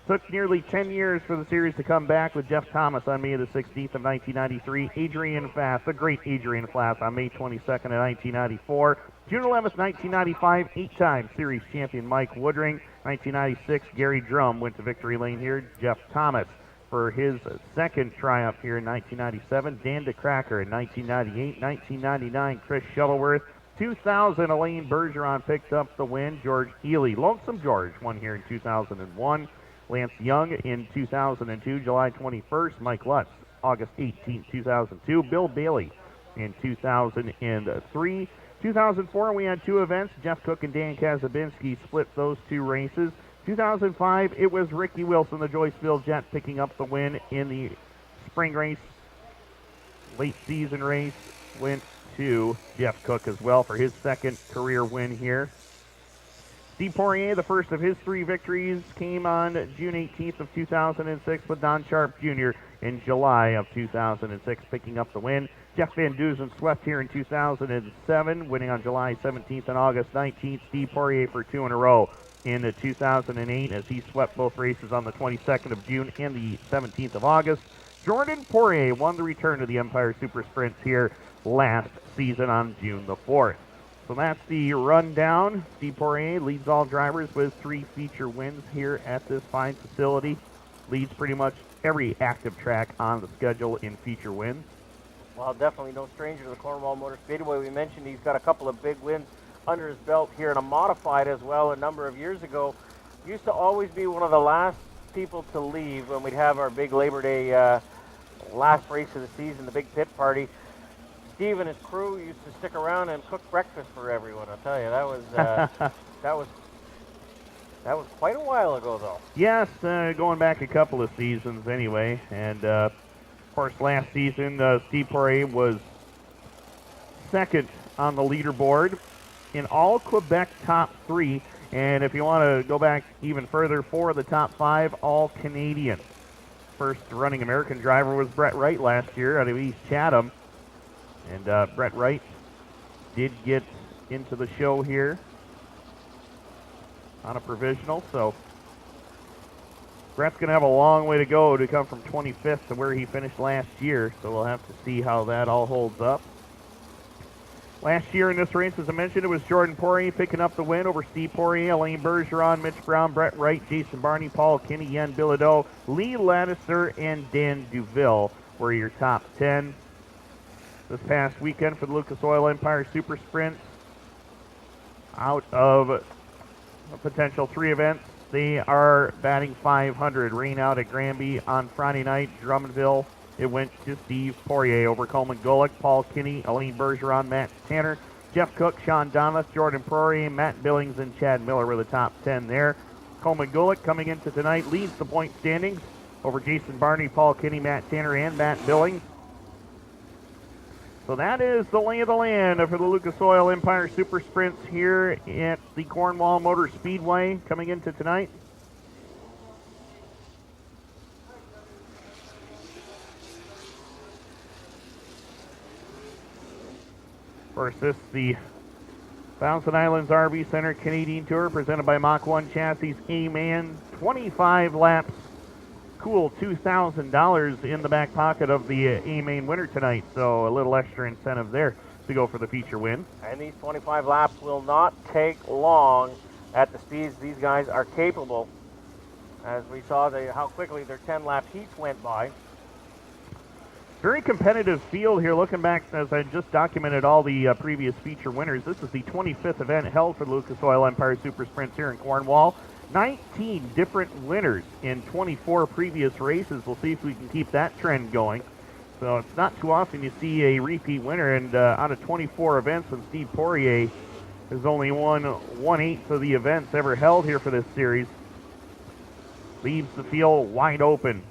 Took nearly 10 years for the series to come back with Jeff Thomas on May the 16th of 1993. Adrian Fass, the great Adrian Fass, on May 22nd of 1994. June 11th, 1995, 8-time series champion Mike Woodring. 1996, Gary Drum went to victory lane here. Jeff Thomas for his second triumph here in 1997. Dan DeCracker in 1998. 1999, Chris Shuttleworth. 2000, Elaine Bergeron picked up the win. George Healy, Lonesome George, won here in 2001. Lance Young in 2002, July 21st. Mike Lutz, August 18th, 2002. Bill Bailey in 2003. 2004, we had 2 events. Jeff Cook and Dan Kazabinski split those 2 races. 2005, it was Ricky Wilson, the Joyceville Jet, picking up the win in the spring race. Late season race went to Jeff Cook as well for his second career win here. Steve Poirier, the first of his 3 victories, came on June 18th of 2006 with Don Sharp Jr. in July of 2006, picking up the win. Jeff Van Duzen swept here in 2007, winning on July 17th and August 19th. Steve Poirier for 2 in a row in 2008 as he swept both races on the 22nd of June and the 17th of August. Jordan Poirier won the return to the Empire Super Sprints here last season on June the 4th. So that's the rundown. Steve Poirier leads all drivers with 3 feature wins here at this fine facility. Leads pretty much every active track on the schedule in feature wins. Well, definitely no stranger to the Cornwall Motor Speedway. We mentioned he's got a couple of big wins under his belt here in a modified as well a number of years ago. Used to always be one of the last people to leave when we'd have our big Labor Day last race of the season, the big pit party. Steve and his crew used to stick around and cook breakfast for everyone. I'll tell you, that was that was quite a while ago, though. Yes, going back a couple of seasons anyway. And of course, last season Steve Poirier was second on the leaderboard in all Quebec top 3. And if you want to go back even further, 4 of the top 5 all Canadian. First running American driver was Brett Wright last year out of East Chatham. And Brett Wright did get into the show here on a provisional, so Brett's going to have a long way to go to come from 25th to where he finished last year, so we'll have to see how that all holds up. Last year in this race, as I mentioned, it was Jordan Poirier picking up the win over Steve Poirier, Elaine Bergeron, Mitch Brown, Brett Wright, Jason Barney, Paul Kinney, Yen Bilodeau, Lee Lattiser, and Dan DuVille were your top 10. This past weekend for the Lucas Oil Empire Super Sprint, out of a potential 3 events, they are batting 500. Rain out at Granby on Friday night, Drummondville it went to Steve Poirier. Over Coleman Golick, Paul Kinney, Elaine Bergeron, Matt Tanner, Jeff Cook, Sean Donleth, Jordan Poirier, Matt Billings, and Chad Miller were the top 10 there. Coleman Golick coming into tonight leads the point standings over Jason Barney, Paul Kinney, Matt Tanner, and Matt Billings. So that is the lay of the land for the Lucas Oil Empire Super Sprints here at the Cornwall Motor Speedway coming into tonight. Of course, this is the Thousand Islands RV Center Canadian Tour presented by Mach 1 Chassis A-Man. 25 laps. Cool $2,000 in the back pocket of the A-Main winner tonight, so a little extra incentive there to go for the feature win. And these 25 laps will not take long at the speeds these guys are capable. As we saw how quickly their 10-lap heats went by. Very competitive field here. Looking back, as I just documented all the previous feature winners, this is the 25th event held for the Lucas Oil Empire Super Sprints here in Cornwall. 19 different winners in 24 previous races. We'll see if we can keep that trend going. So it's not too often you see a repeat winner, and out of 24 events, when Steve Poirier has only won 1/8 of the events ever held here for this series, leaves the field wide open.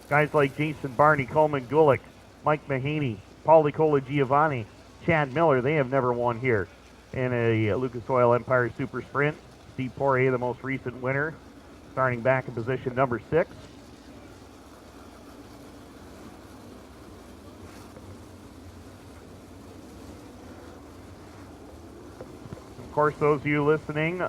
Guys like Jason Barney, Coleman Gulick, Mike Mahaney, Paul Nicola Giovanni, Chad Miller, they have never won here in a Lucas Oil Empire Super Sprint. Steve Poirier, the most recent winner, starting back in position number 6. Of course, those of you listening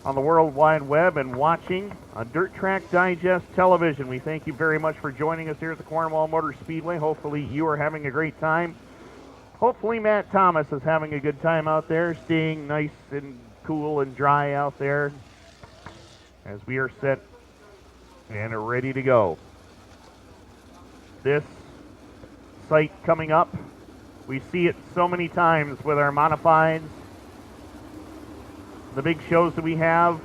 on the World Wide Web and watching on Dirt Track Digest Television, we thank you very much for joining us here at the Cornwall Motor Speedway. Hopefully you are having a great time. Hopefully Matt Thomas is having a good time out there, staying nice and cool and dry out there as we are set and are ready to go. This site coming up, we see it so many times with our modifieds, the big shows that we have,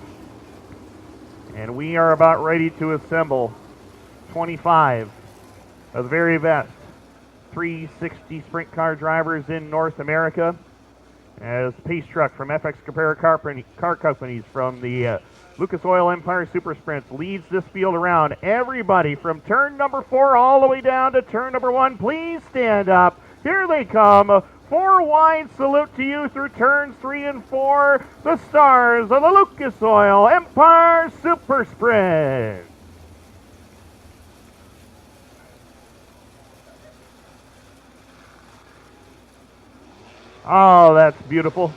and we are about ready to assemble 25 of the very best 360 sprint car drivers in North America, as Pace Truck from FX Compare Car Companies from the Lucas Oil Empire Super Sprints leads this field around. Everybody from turn number 4 all the way down to turn number 1, please stand up. Here they come. 4 wide salute to you through turns 3 and 4. The stars of the Lucas Oil Empire Super Sprint. Oh, that's beautiful.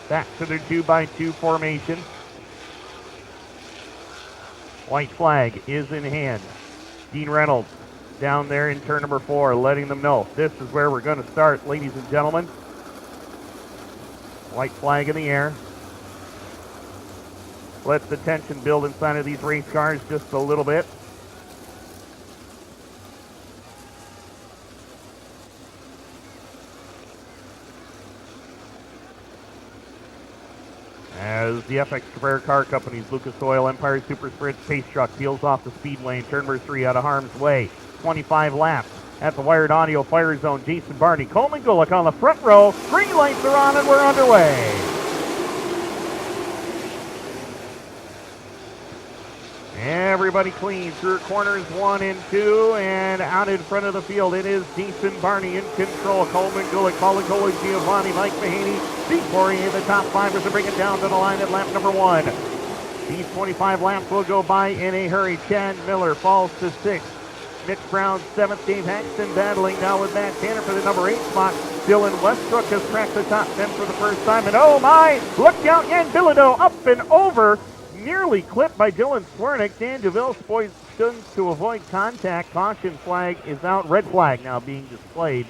Back to their 2x2 formation. White flag is in hand. Dean Reynolds down there in turn number 4, letting them know this is where we're going to start, ladies and gentlemen. White flag in the air. Let the tension build inside of these race cars just a little bit. As the FX Compare Car Company's Lucas Oil Empire Super Sprint Pace Truck peels off the speedway in turn number 3 out of harm's way. 25 laps at the Wired Audio Fire Zone. Jason Barney, Coleman Gulick on the front row. Green lights are on and we're underway. Everybody clean through corners 1 and 2, and out in front of the field it is Jason Barney in control. Coleman Gulick, Paul Nicola Giovanni, Mike Mahaney, Steve Poirier, the top 5ers to bring it down to the line at lap number 1. These 25 laps will go by in a hurry. Chad Miller falls to 6th. Mitch Brown 7th. Dave Haxton battling now with Matt Tanner for the number 8 spot. Dylan Westbrook has cracked the top 10 for the first time, and oh my, look out, Jan Bilodeau up and over. Nearly clipped by Dylan Swernick. Dan DeVille stood to avoid contact. Caution flag is out. Red flag now being displayed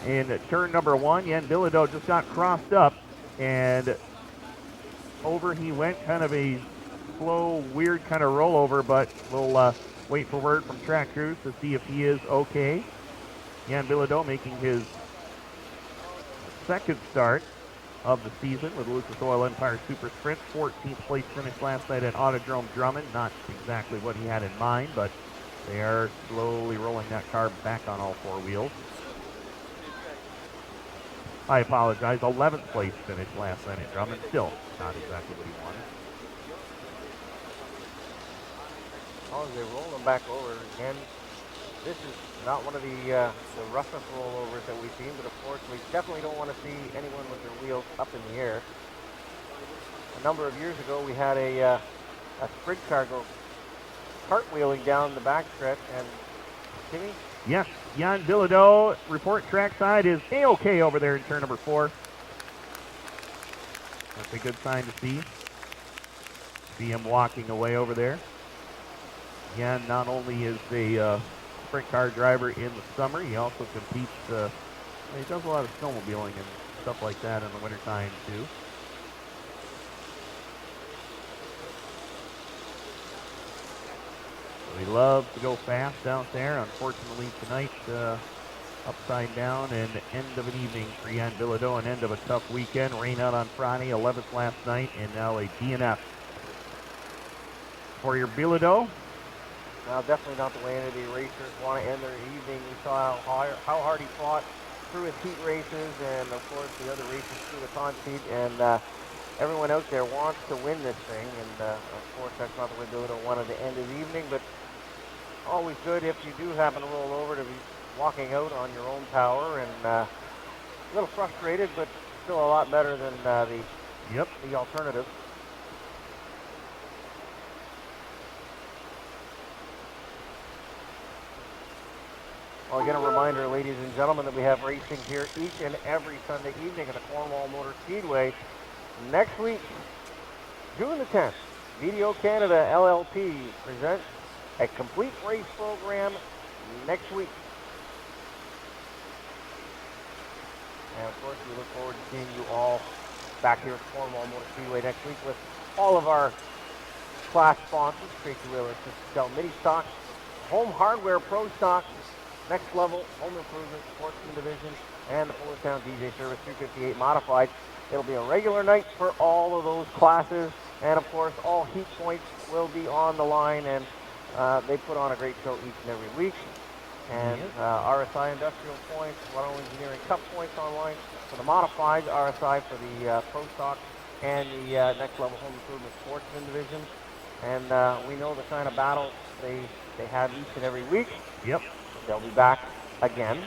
in turn number 1. Jan Bilodeau just got crossed up and over he went. Kind of a slow, weird kind of rollover, but we'll wait for word from track crews to see if he is okay. Jan Bilodeau making his second start of the season with Lucas Oil Empire Super Sprint. 14th place finish last night at Autodrome Drummond. Not exactly what he had in mind, but They are slowly rolling that car back on all four wheels. I apologize. 11th place finish last night at Drummond. Still not exactly what he wanted. As long as they roll them back over again. This is not one of the roughest rollovers that we've seen, but of course we definitely don't want to see anyone with their wheels up in the air. A number of years ago, we had a sprint car go cartwheeling down the backstretch, and Timmy? Yes, Jan Bilodeau, report trackside is A-OK over there in turn number 4. That's a good sign to see. See him walking away over there. Jan not only is a sprint car driver in the summer, he also competes, he does a lot of snowmobiling and stuff like that in the wintertime too. We love to go fast out there. Unfortunately tonight, upside down and end of an evening for Jan Bilodeau, an end of a tough weekend. Rain out on Friday, 11th last night, and now a DNF for your Bilodeau. Now, definitely not the way any of the racers want to end their evening. We saw how hard he fought through his heat races, and of course the other races through the con heat, and everyone out there wants to win this thing, and of course that's not the way Bilodeau wanted to end his evening, but always good if you do happen to roll over to be walking out on your own power, and a little frustrated, but still a lot better than the alternative. Well, again, a reminder, ladies and gentlemen, that we have racing here each and every Sunday evening at the Cornwall Motor Speedway. Next week, June the 10th, VDO Canada LLP presents a complete race program next week. And of course, we look forward to seeing you all back here at Cornwall Motor Speedway next week with all of our class sponsors, Tracy Wheeler, Cell Mini Stock, Home Hardware Pro Stock, Next Level, Home Improvement, Sportsman Division, and the Fullertown DJ Service 358 Modified. It'll be a regular night for all of those classes, and of course, all heat points will be on the line, and they put on a great show each and every week. And RSI Industrial points, Waterloo Engineering Cup points online for the Modified, RSI for the Pro Stock, and the Next Level Home Improvement Sportsman Division. And we know the kind of battles they have each and every week. Yep. They'll be back again.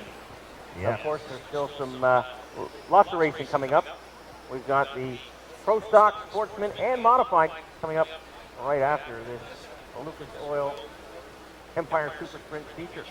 Yeah. Of course, there's still some lots of racing coming up. We've got the Pro Stock, Sportsman, and Modified coming up right after this Lucas Oil Empire Super Sprint feature.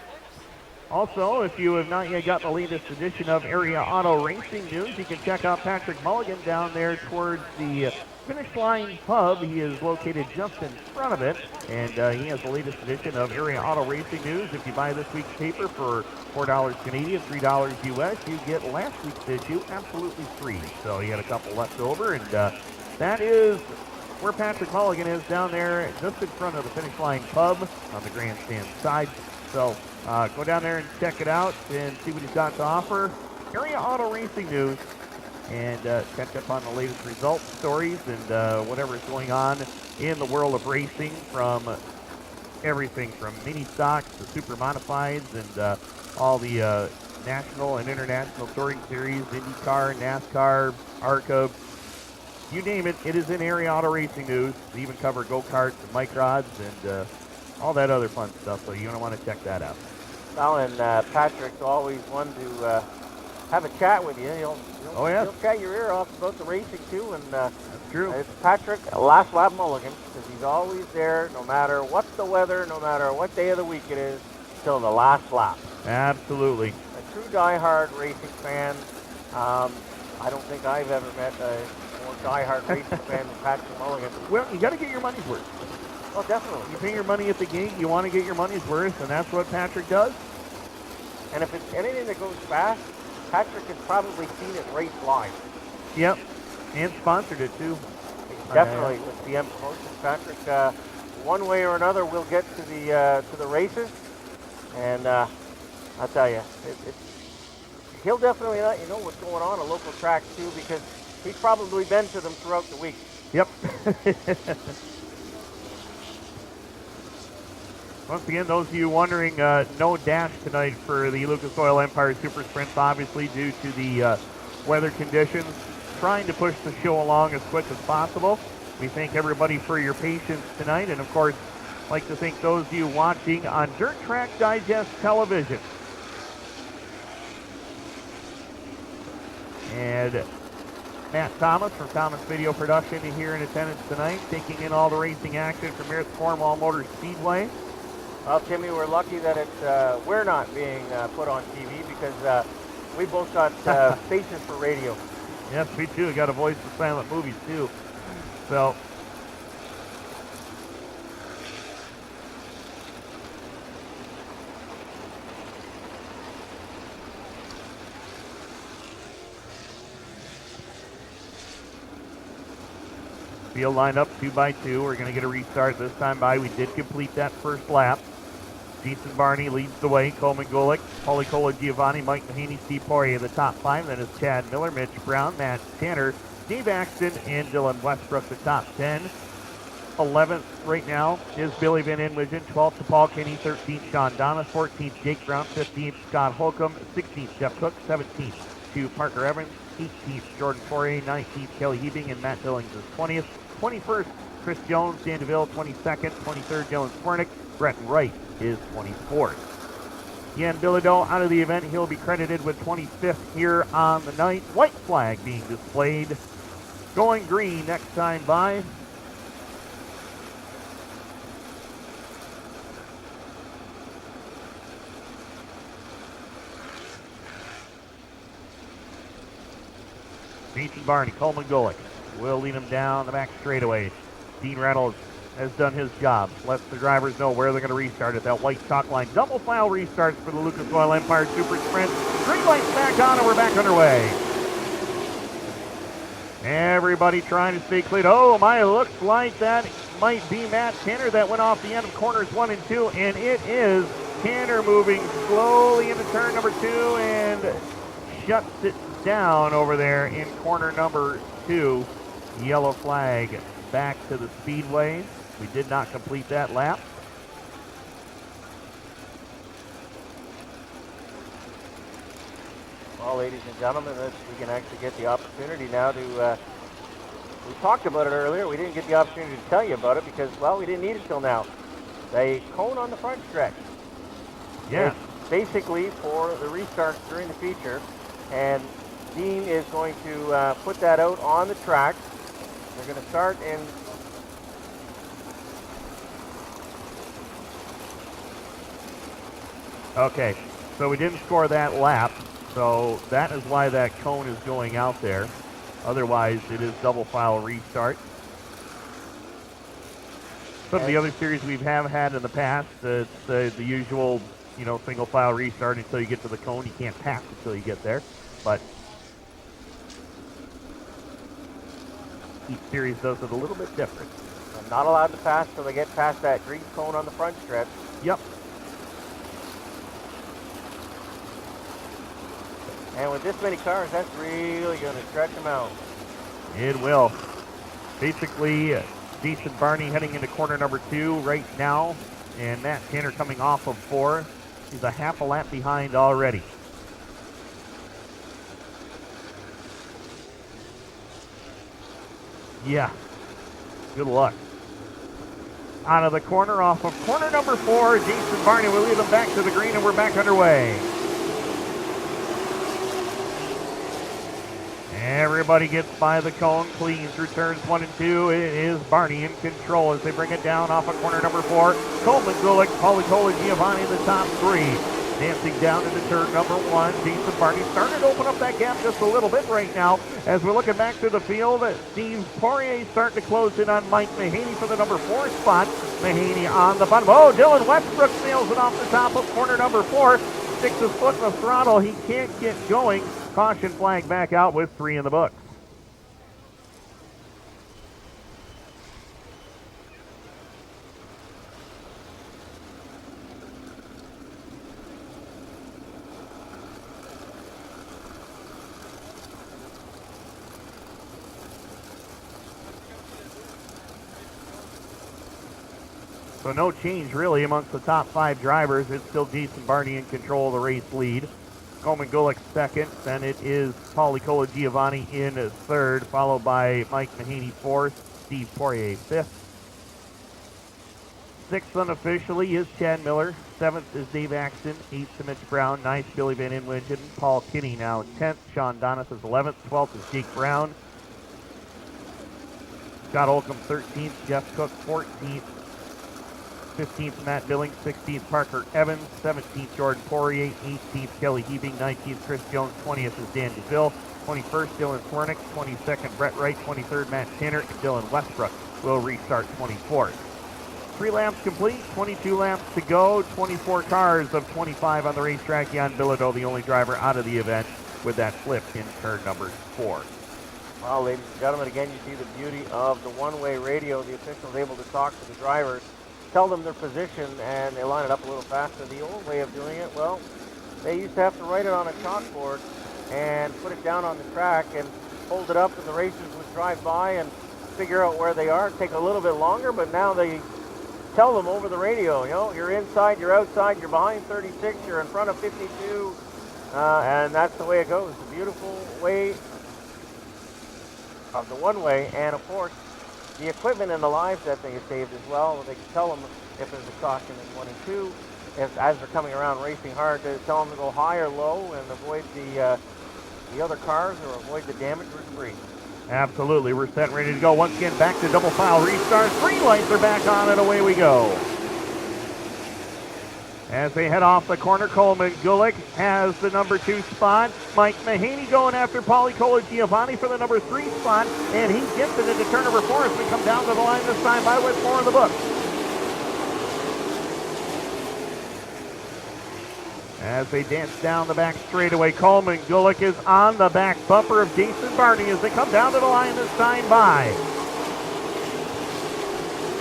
Also, if you have not yet got the latest edition of Area Auto Racing News, you can check out Patrick Mulligan down there towards the Finish Line Pub. He is located just in front of it, and he has the latest edition of Area Auto Racing News. If you buy this week's paper for $4 Canadian, $3 US, you get last week's issue absolutely free. So he had a couple left over, and that is where Patrick Mulligan is, down there just in front of the Finish Line Pub on the grandstand side. So go down there and check it out and see what he's got to offer. Area Auto Racing News, and catch up on the latest results, stories, and whatever is going on in the world of racing, from everything from mini stocks to super modifieds, and all the national and international touring series, IndyCar, NASCAR, ARCA, you name it, it is in Area Auto Racing News. They even cover go-karts and microds and all that other fun stuff, so you're going to want to check that out. Well, and Patrick's always one to have a chat with you. He'll chat your ear off about the racing too, and that's true. It's Patrick Last Lap Mulligan, because he's always there, no matter what the weather, no matter what day of the week it is, till the last lap. Absolutely. A true diehard racing fan. I don't think I've ever met a more diehard racing fan than Patrick Mulligan. Well, you got to get your money's worth. Well, definitely. You pay your money at the gate, you want to get your money's worth, and that's what Patrick does. And if it's anything that goes fast, Patrick has probably seen it race live. Yep, and sponsored it too. Definitely, with BM Promotions, Patrick, one way or another, will get to the races, and I'll tell you, he'll definitely let you know what's going on at local tracks too, because he's probably been to them throughout the week. Yep. Once again, those of you wondering, no dash tonight for the Lucas Oil Empire Super Sprints, obviously due to the weather conditions. Trying to push the show along as quick as possible. We thank everybody for your patience tonight, and of course, I'd like to thank those of you watching on Dirt Track Digest Television. And Matt Thomas from Thomas Video Production here in attendance tonight, taking in all the racing action from here at Cornwall Motor Speedway. Well, Timmy, we're lucky that we're not being put on TV because we both got faces for radio. Yes, me too. I got a voice for silent movies too. So field lined up 2 by 2. We're going to get a restart this time by. We did complete that first lap. Jason Barney leads the way. Coleman Golick, Paulie Cola Giovanni, Mike Mahaney, Steve Poirier the top 5. Then is Chad Miller, Mitch Brown, Matt Tanner, Dave Axton, and Dylan Westbrook the top 10. 11th right now is Billy Van Inwigen. 12th to Paul Kinney. 13th Sean Donna. 14th Jake Brown. 15th Scott Holcomb. 16th Jeff Cook. 17th to Parker Evans. 18th Jordan Poirier. 19th Kelly Hebing, and Matt Billings is 20th. 21st Chris Jones, Dan DeVille 22nd. 23rd Dylan Swernick. Brett Wright is 24th. Ian Bilodeau out of the event. He'll be credited with 25th here on the night. White flag being displayed. Going green next time by. Jason Barney, Coleman Golick will lead him down the back straightaway. Dean Reynolds has done his job. Lets the drivers know where they're going to restart at that white chalk line. Double file restarts for the Lucas Oil Empire Super Sprint. Green lights back on and we're back underway. Everybody trying to stay clean. Oh my, looks like that might be Matt Tanner that went off the end of corners 1 and 2, and it is Tanner moving slowly into turn number 2 and shuts it down over there in corner number 2. Yellow flag back to the speedway. We did not complete that lap. Well, ladies and gentlemen, we can actually get the opportunity now to, we talked about it earlier. We didn't get the opportunity to tell you about it because, well, we didn't need it till now. The cone on the front stretch. Yeah. It's basically for the restarts during the feature, and Dean is going to put that out on the track. They're going to start in Okay, so we didn't score that lap, so that is why that cone is going out there. Otherwise, it is double file restart. Some of the other series we have had in the past, it's the usual, single file restart until you get to the cone. You can't pass until you get there, but each series does it a little bit different. I'm not allowed to pass till they get past that green cone on the front stretch. Yep. And with this many cars, that's really going to stretch them out. It will. Basically, Jason Barney heading into corner number 2 right now, and Matt Tanner coming off of 4. He's a half a lap behind already. Yeah. Good luck. Out of the corner, off of corner number 4, Jason Barney will lead them back to the green, and we're back underway. Everybody gets by the cone clean through turns 1 and 2. It is Barney in control as they bring it down off of corner number 4. Coleman Gulick, Paulie Cola Giovanni in the top 3. Dancing down into turn number 1. Jason Barney starting to open up that gap just a little bit right now. As we're looking back to the field, Steve Poirier starting to close in on Mike Mahaney for the number 4 spot. Mahaney on the bottom. Oh, Dylan Westbrook sails it off the top of corner number 4. Sticks his foot in the throttle. He can't get going. Caution flag back out with 3 in the books. So no change really amongst the top 5 drivers. It's still Jason Barney in control of the race lead. Coleman Gulick second. Then it is Paulie Colagiovanni in third, followed by Mike Mahaney fourth, Steve Poirier fifth. Sixth unofficially is Chad Miller. Seventh is Dave Axton. Eighth to Mitch Brown. Ninth, Billy Van Inwingen. Paul Kinney now 10th. Sean Donis is 11th. 12th is Jake Brown. Scott Holcomb 13th. Jeff Cook 14th. 15th, Matt Billings. 16th, Parker Evans. 17th, Jordan Poirier. 18th, Kelly Hebing. 19th, Chris Jones. 20th is Dan DeVille. 21st, Dylan Swernick. 22nd, Brett Wright. 23rd, Matt Tanner. And Dylan Westbrook will restart 24th. 3 laps complete, 22 laps to go, 24 cars of 25 on the racetrack. Jan Bilodeau, the only driver out of the event with that flip in turn number 4. Well, ladies and gentlemen, again, you see the beauty of the one-way radio. The official's able to talk to the drivers, tell them their position, and they line it up a little faster. The old way of doing it, well, they used to have to write it on a chalkboard and put it down on the track and hold it up, and the racers would drive by and figure out where they are. It'd take a little bit longer, but now they tell them over the radio, you know, you're inside, you're outside, you're behind 36, you're in front of 52, and that's the way it goes. The beautiful way of the one-way, and of course, the equipment and the lives that they have saved as well. They can tell them if there's a caution in 1 and 2, as they're coming around racing hard, to tell them to go high or low and avoid the other cars or avoid the damage or debris. Absolutely. We're set and ready to go. Once again, back to double file restart. Green lights are back on and away we go. As they head off the corner, Coleman Gulick has the number 2 spot. Mike Mahaney going after Paulie Colagiovanni for the number 3 spot, and he gets it into turn number 4 as we come down to the line this time by with 4 in the book. As they dance down the back straightaway, Coleman Gulick is on the back bumper of Jason Barney as they come down to the line this time by.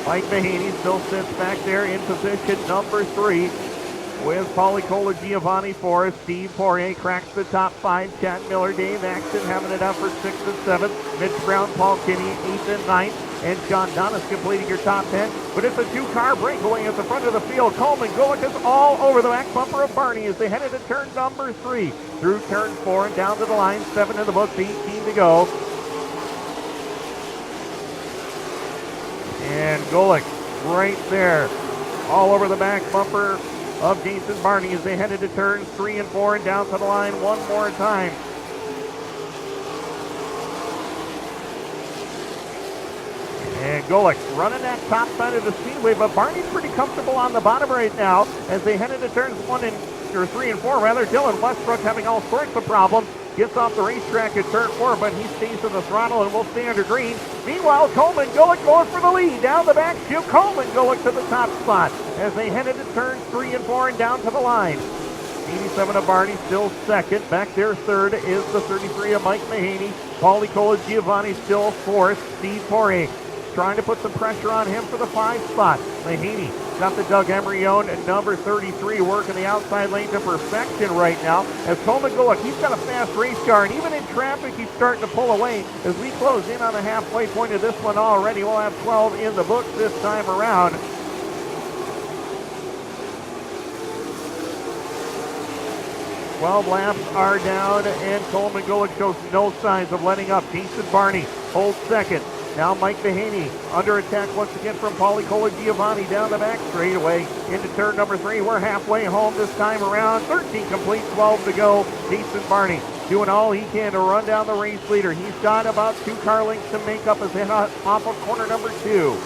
Mike Mahaney still sits back there in position number 3 with Paulie Colagiovanni fourth. Steve Poirier cracks the top 5. Chad Miller, Dave Axton having it up for 6th and 7th. Mitch Brown, Paul Kinney 8th and 9th. And Sean Donis completing your top 10. But it's a 2-car breakaway at the front of the field. Coleman Gulick is all over the back bumper of Barney as they head into turn number 3. Through turn 4 and down to the line. 7 in the books, 18 to go. And Gulick right there, all over the back bumper of Jason Barney as they head into turns 3 and 4 and down to the line one more time. And Gulick running that top side of the speedway, but Barney's pretty comfortable on the bottom right now as they head into turns 3 and 4 rather. Dylan Westbrook having all sorts of problems. Gets off the racetrack at turn 4, but he stays in the throttle and will stay under green. Meanwhile, Coleman Gulick going for the lead. Down the back chute, Coleman Gulick to the top spot as they head into turns 3 and 4 and down to the line. 87 of Barney still second. Back there third is the 33 of Mike Mahaney. Paulie Colagiovanni still fourth. Steve Poirier trying to put some pressure on him for the 5 spot. Mahaney got the Doug Emery-owned at number 33 working the outside lane to perfection right now. As Coleman Gulick, he's got a fast race car, and even in traffic, he's starting to pull away. As we close in on the halfway point of this one already, we'll have 12 in the books this time around. Twelve laps are down, and Coleman Gulick shows no signs of letting up. Jason Barney holds second. Now Mike Mahaney under attack once again from Paulie Colagiovanni down the back straightaway into turn number 3. We're halfway home this time around. 13 complete, 12 to go. Jason Barney doing all he can to run down the race leader. He's got about 2 car lengths to make up as they head off of corner number 2.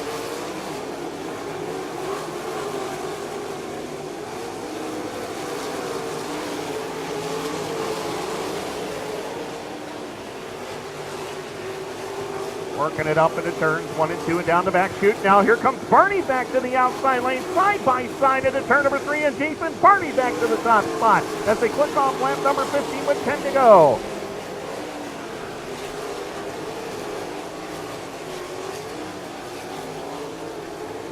Working it up into turns 1 and 2 and down the back chute. Now here comes Barney back to the outside lane, side by side into turn number 3, and Jason Barney back to the top spot as they click off lap number 15 with 10 to go.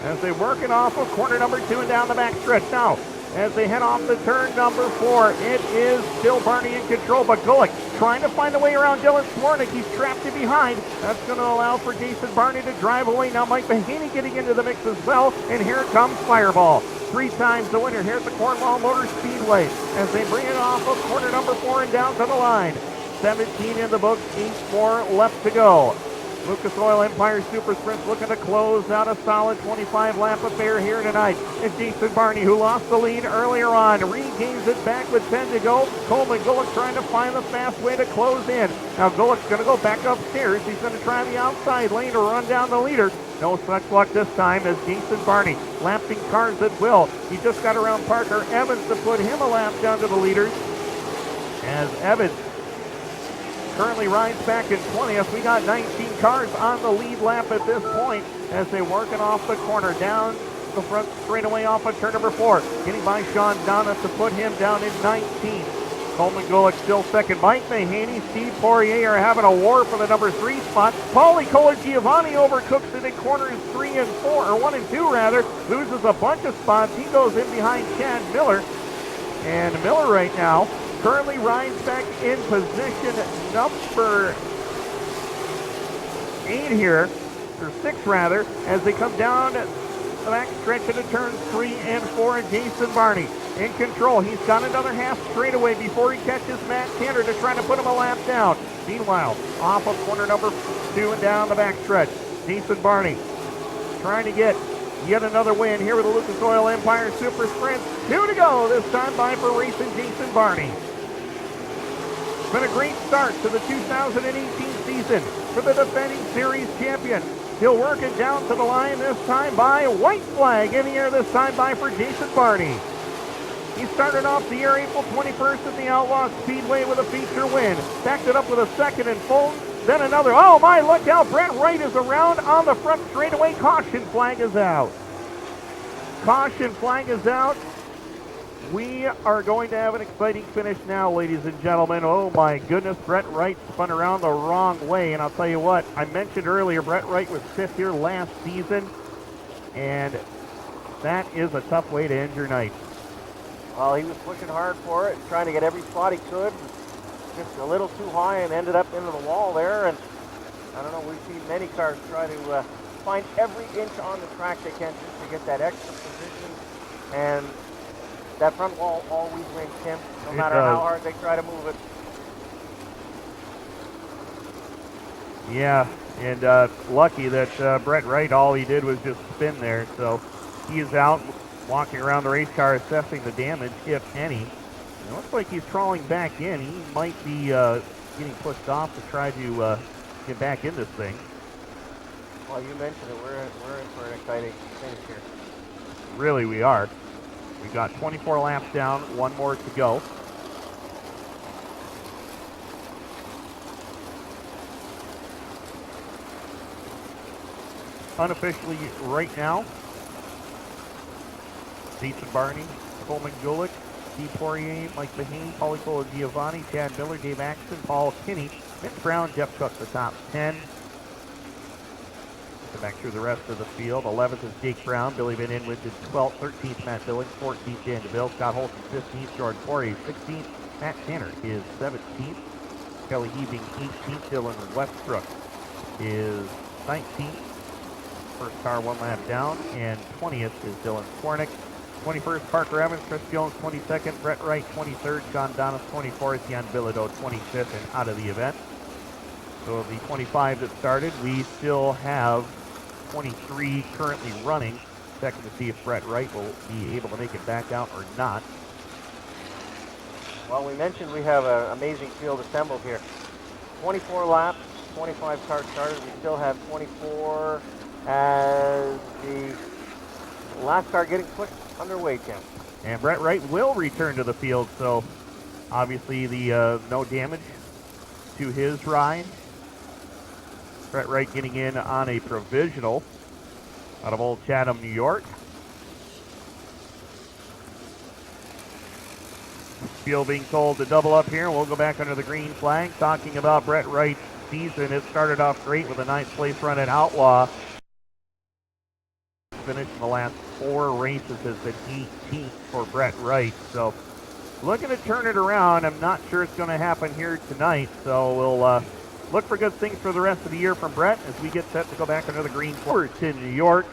As they work it off of corner number 2 and down the back stretch. Now, as they head off the turn number 4. It is still Barney in control, but Gulick trying to find a way around Dylan Swarnick. He's trapped in behind. That's going to allow for Jason Barney to drive away. Now Mike Mahaney getting into the mix as well, and here comes Fireball. 3 times the winner here at the Cornwall Motor Speedway as they bring it off of corner number 4 and down to the line. 17 in the books, 8 more left to go. Lucas Oil Empire Super Sprints looking to close out a solid 25-lap affair here tonight. It's Jason Barney, who lost the lead earlier on, regains it back with 10 to go. Coleman Gulick trying to find the fast way to close in. Now Gulick's going to go back upstairs. He's going to try the outside lane to run down the leader. No such luck this time as Jason Barney lapping cars at will. He just got around Parker Evans to put him a lap down to the leaders. As Evans currently rides back in 20th. We got 19 cars on the lead lap at this point as they working off the corner down the front straightaway off of turn number 4. Getting by Sean Donna to put him down in 19th. Coleman Gulick still second. Mike Mahaney, Steve Poirier are having a war for the number 3 spot. Paulie Colagiovanni overcooks it in corners 3 and 4, or 1 and 2 rather. Loses a bunch of spots. He goes in behind Chad Miller. And Miller right now currently rides back in position number 8 here, or 6 rather, as they come down the back stretch into turns 3 and 4, and Jason Barney in control. He's got another half straightaway before he catches Matt Tanner to try to put him a lap down. Meanwhile, off of corner number 2 and down the back stretch, Jason Barney trying to get yet another win here with the Lucas Oil Empire Super Sprint. 2 to go, this time by for racing Jason Barney. It's been a great start to the 2018 season for the defending series champion. He'll work it down to the line this time by white flag in the air this time by for Jason Barney. He started off the year April 21st at the Outlaw Speedway with a feature win. Backed it up with a second and full, then another. Oh my, look out, Brett Wright is around on the front straightaway. Caution flag is out. Caution flag is out. We are going to have an exciting finish now, ladies and gentlemen. Oh my goodness, Brett Wright spun around the wrong way, and I'll tell you what, I mentioned earlier, Brett Wright was 5th here last season, and that is a tough way to end your night. Well, he was pushing hard for it, trying to get every spot he could. Just a little too high and ended up into the wall there. And I don't know, we've seen many cars try to find every inch on the track they can just to get that extra position. And that front wall always wins, Tim, no matter how hard they try to move it. Yeah, and lucky that Brett Wright, all he did was just spin there. So he is out walking around the race car assessing the damage, if any. It looks like he's crawling back in. He might be getting pushed off to try to get back in this thing. Well, you mentioned it. We're in for an exciting finish here. Really, we are. We've got 24 laps down, 1 more to go. Unofficially right now, Jason Barney, Coleman Gulick, Steve Poirier, Mike Mahaney, Paulie Colagiovanni, Chad Miller, Dave Axton, Paul Kinney, Mitch Brown, Jeff Cook, the top 10. Come back through the rest of the field. 11th is Jake Brown, Billy Van Inwood is 12th, 13th Matt Billings, 14th Dan DeVille, Scott Holton 15th, Jordan Poirier 16th, Matt Tanner is 17th, Kelly Heaving 18th, Dylan Westbrook is 19th. First car 1 lap down, and 20th is Dylan Swarnick. 21st, Parker Evans, Chris Jones 22nd, Brett Wright 23rd, Sean Donis 24th, Jan Bilodeau 25th, and out of the event. So the 25 that started, we still have 23 currently running. Checking to see if Brett Wright will be able to make it back out or not. Well, we mentioned we have an amazing field assembled here. 24 laps, 25 cars started. We still have 24 as the last car getting pushed underway, Tim. And Brett Wright will return to the field, so obviously the no damage to his ride. Brett Wright getting in on a provisional out of Old Chatham, New York. Field being told to double up here. We'll go back under the green flag. Talking about Brett Wright's season, it started off great with a 9th place run at Outlaw. finish in the last 4 races has been 18th for Brett Wright. So looking to turn it around. I'm not sure it's going to happen here tonight. So we'll look for good things for the rest of the year from Brett as we get set to go back under the green flag to New York.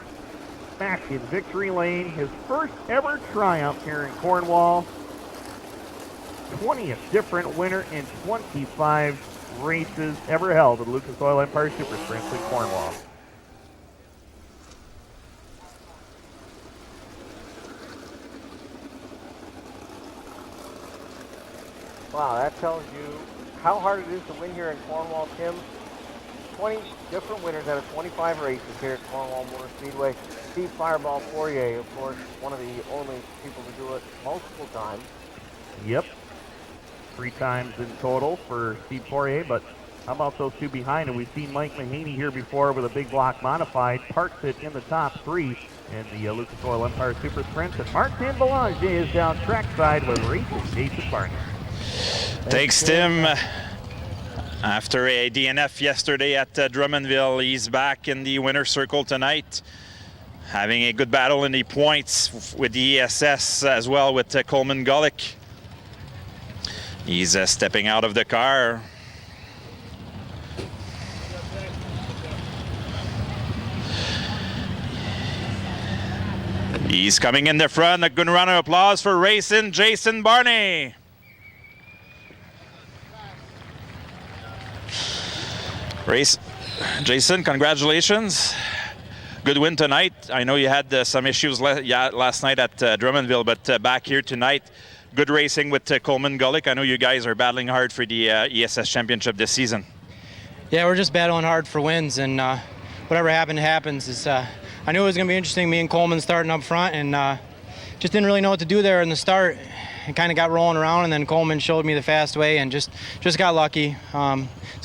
Back in victory lane, his first ever triumph here in Cornwall. 20th different winner in 25 races ever held at the Lucas Oil Empire Super Sprints in Cornwall. Wow, that tells you how hard it is to win here in Cornwall, Tim. 20 different winners out of 25 races here at Cornwall Motor Speedway. Steve Fireball Poirier, of course, one of the only people to do it multiple times. Yep. 3 times in total for Steve Poirier, but how about those 2 behind him? We've seen Mike Mahaney here before with a big block modified, parks it in the top 3 in the Lucas Oil Empire Super Sprint. And Martin Belanger is down trackside with racing Jason Barney. Thanks, Tim. After a DNF yesterday at Drummondville, he's back in the winner's circle tonight. Having a good battle in the points with the ESS as well with Coleman Gullick. He's stepping out of the car. He's coming in the front. A good round of applause for racing Jason Barney. Jason, congratulations. Good win tonight. I know you had some issues last night at Drummondville, but back here tonight. Good racing with Coleman Gullick. I know you guys are battling hard for the ESS Championship this season. Yeah, we're just battling hard for wins, and whatever happens. Is, I knew it was going to be interesting, me and Coleman starting up front, and just didn't really know what to do there in the start. It kind of got rolling around, and then Coleman showed me the fast way and just got lucky.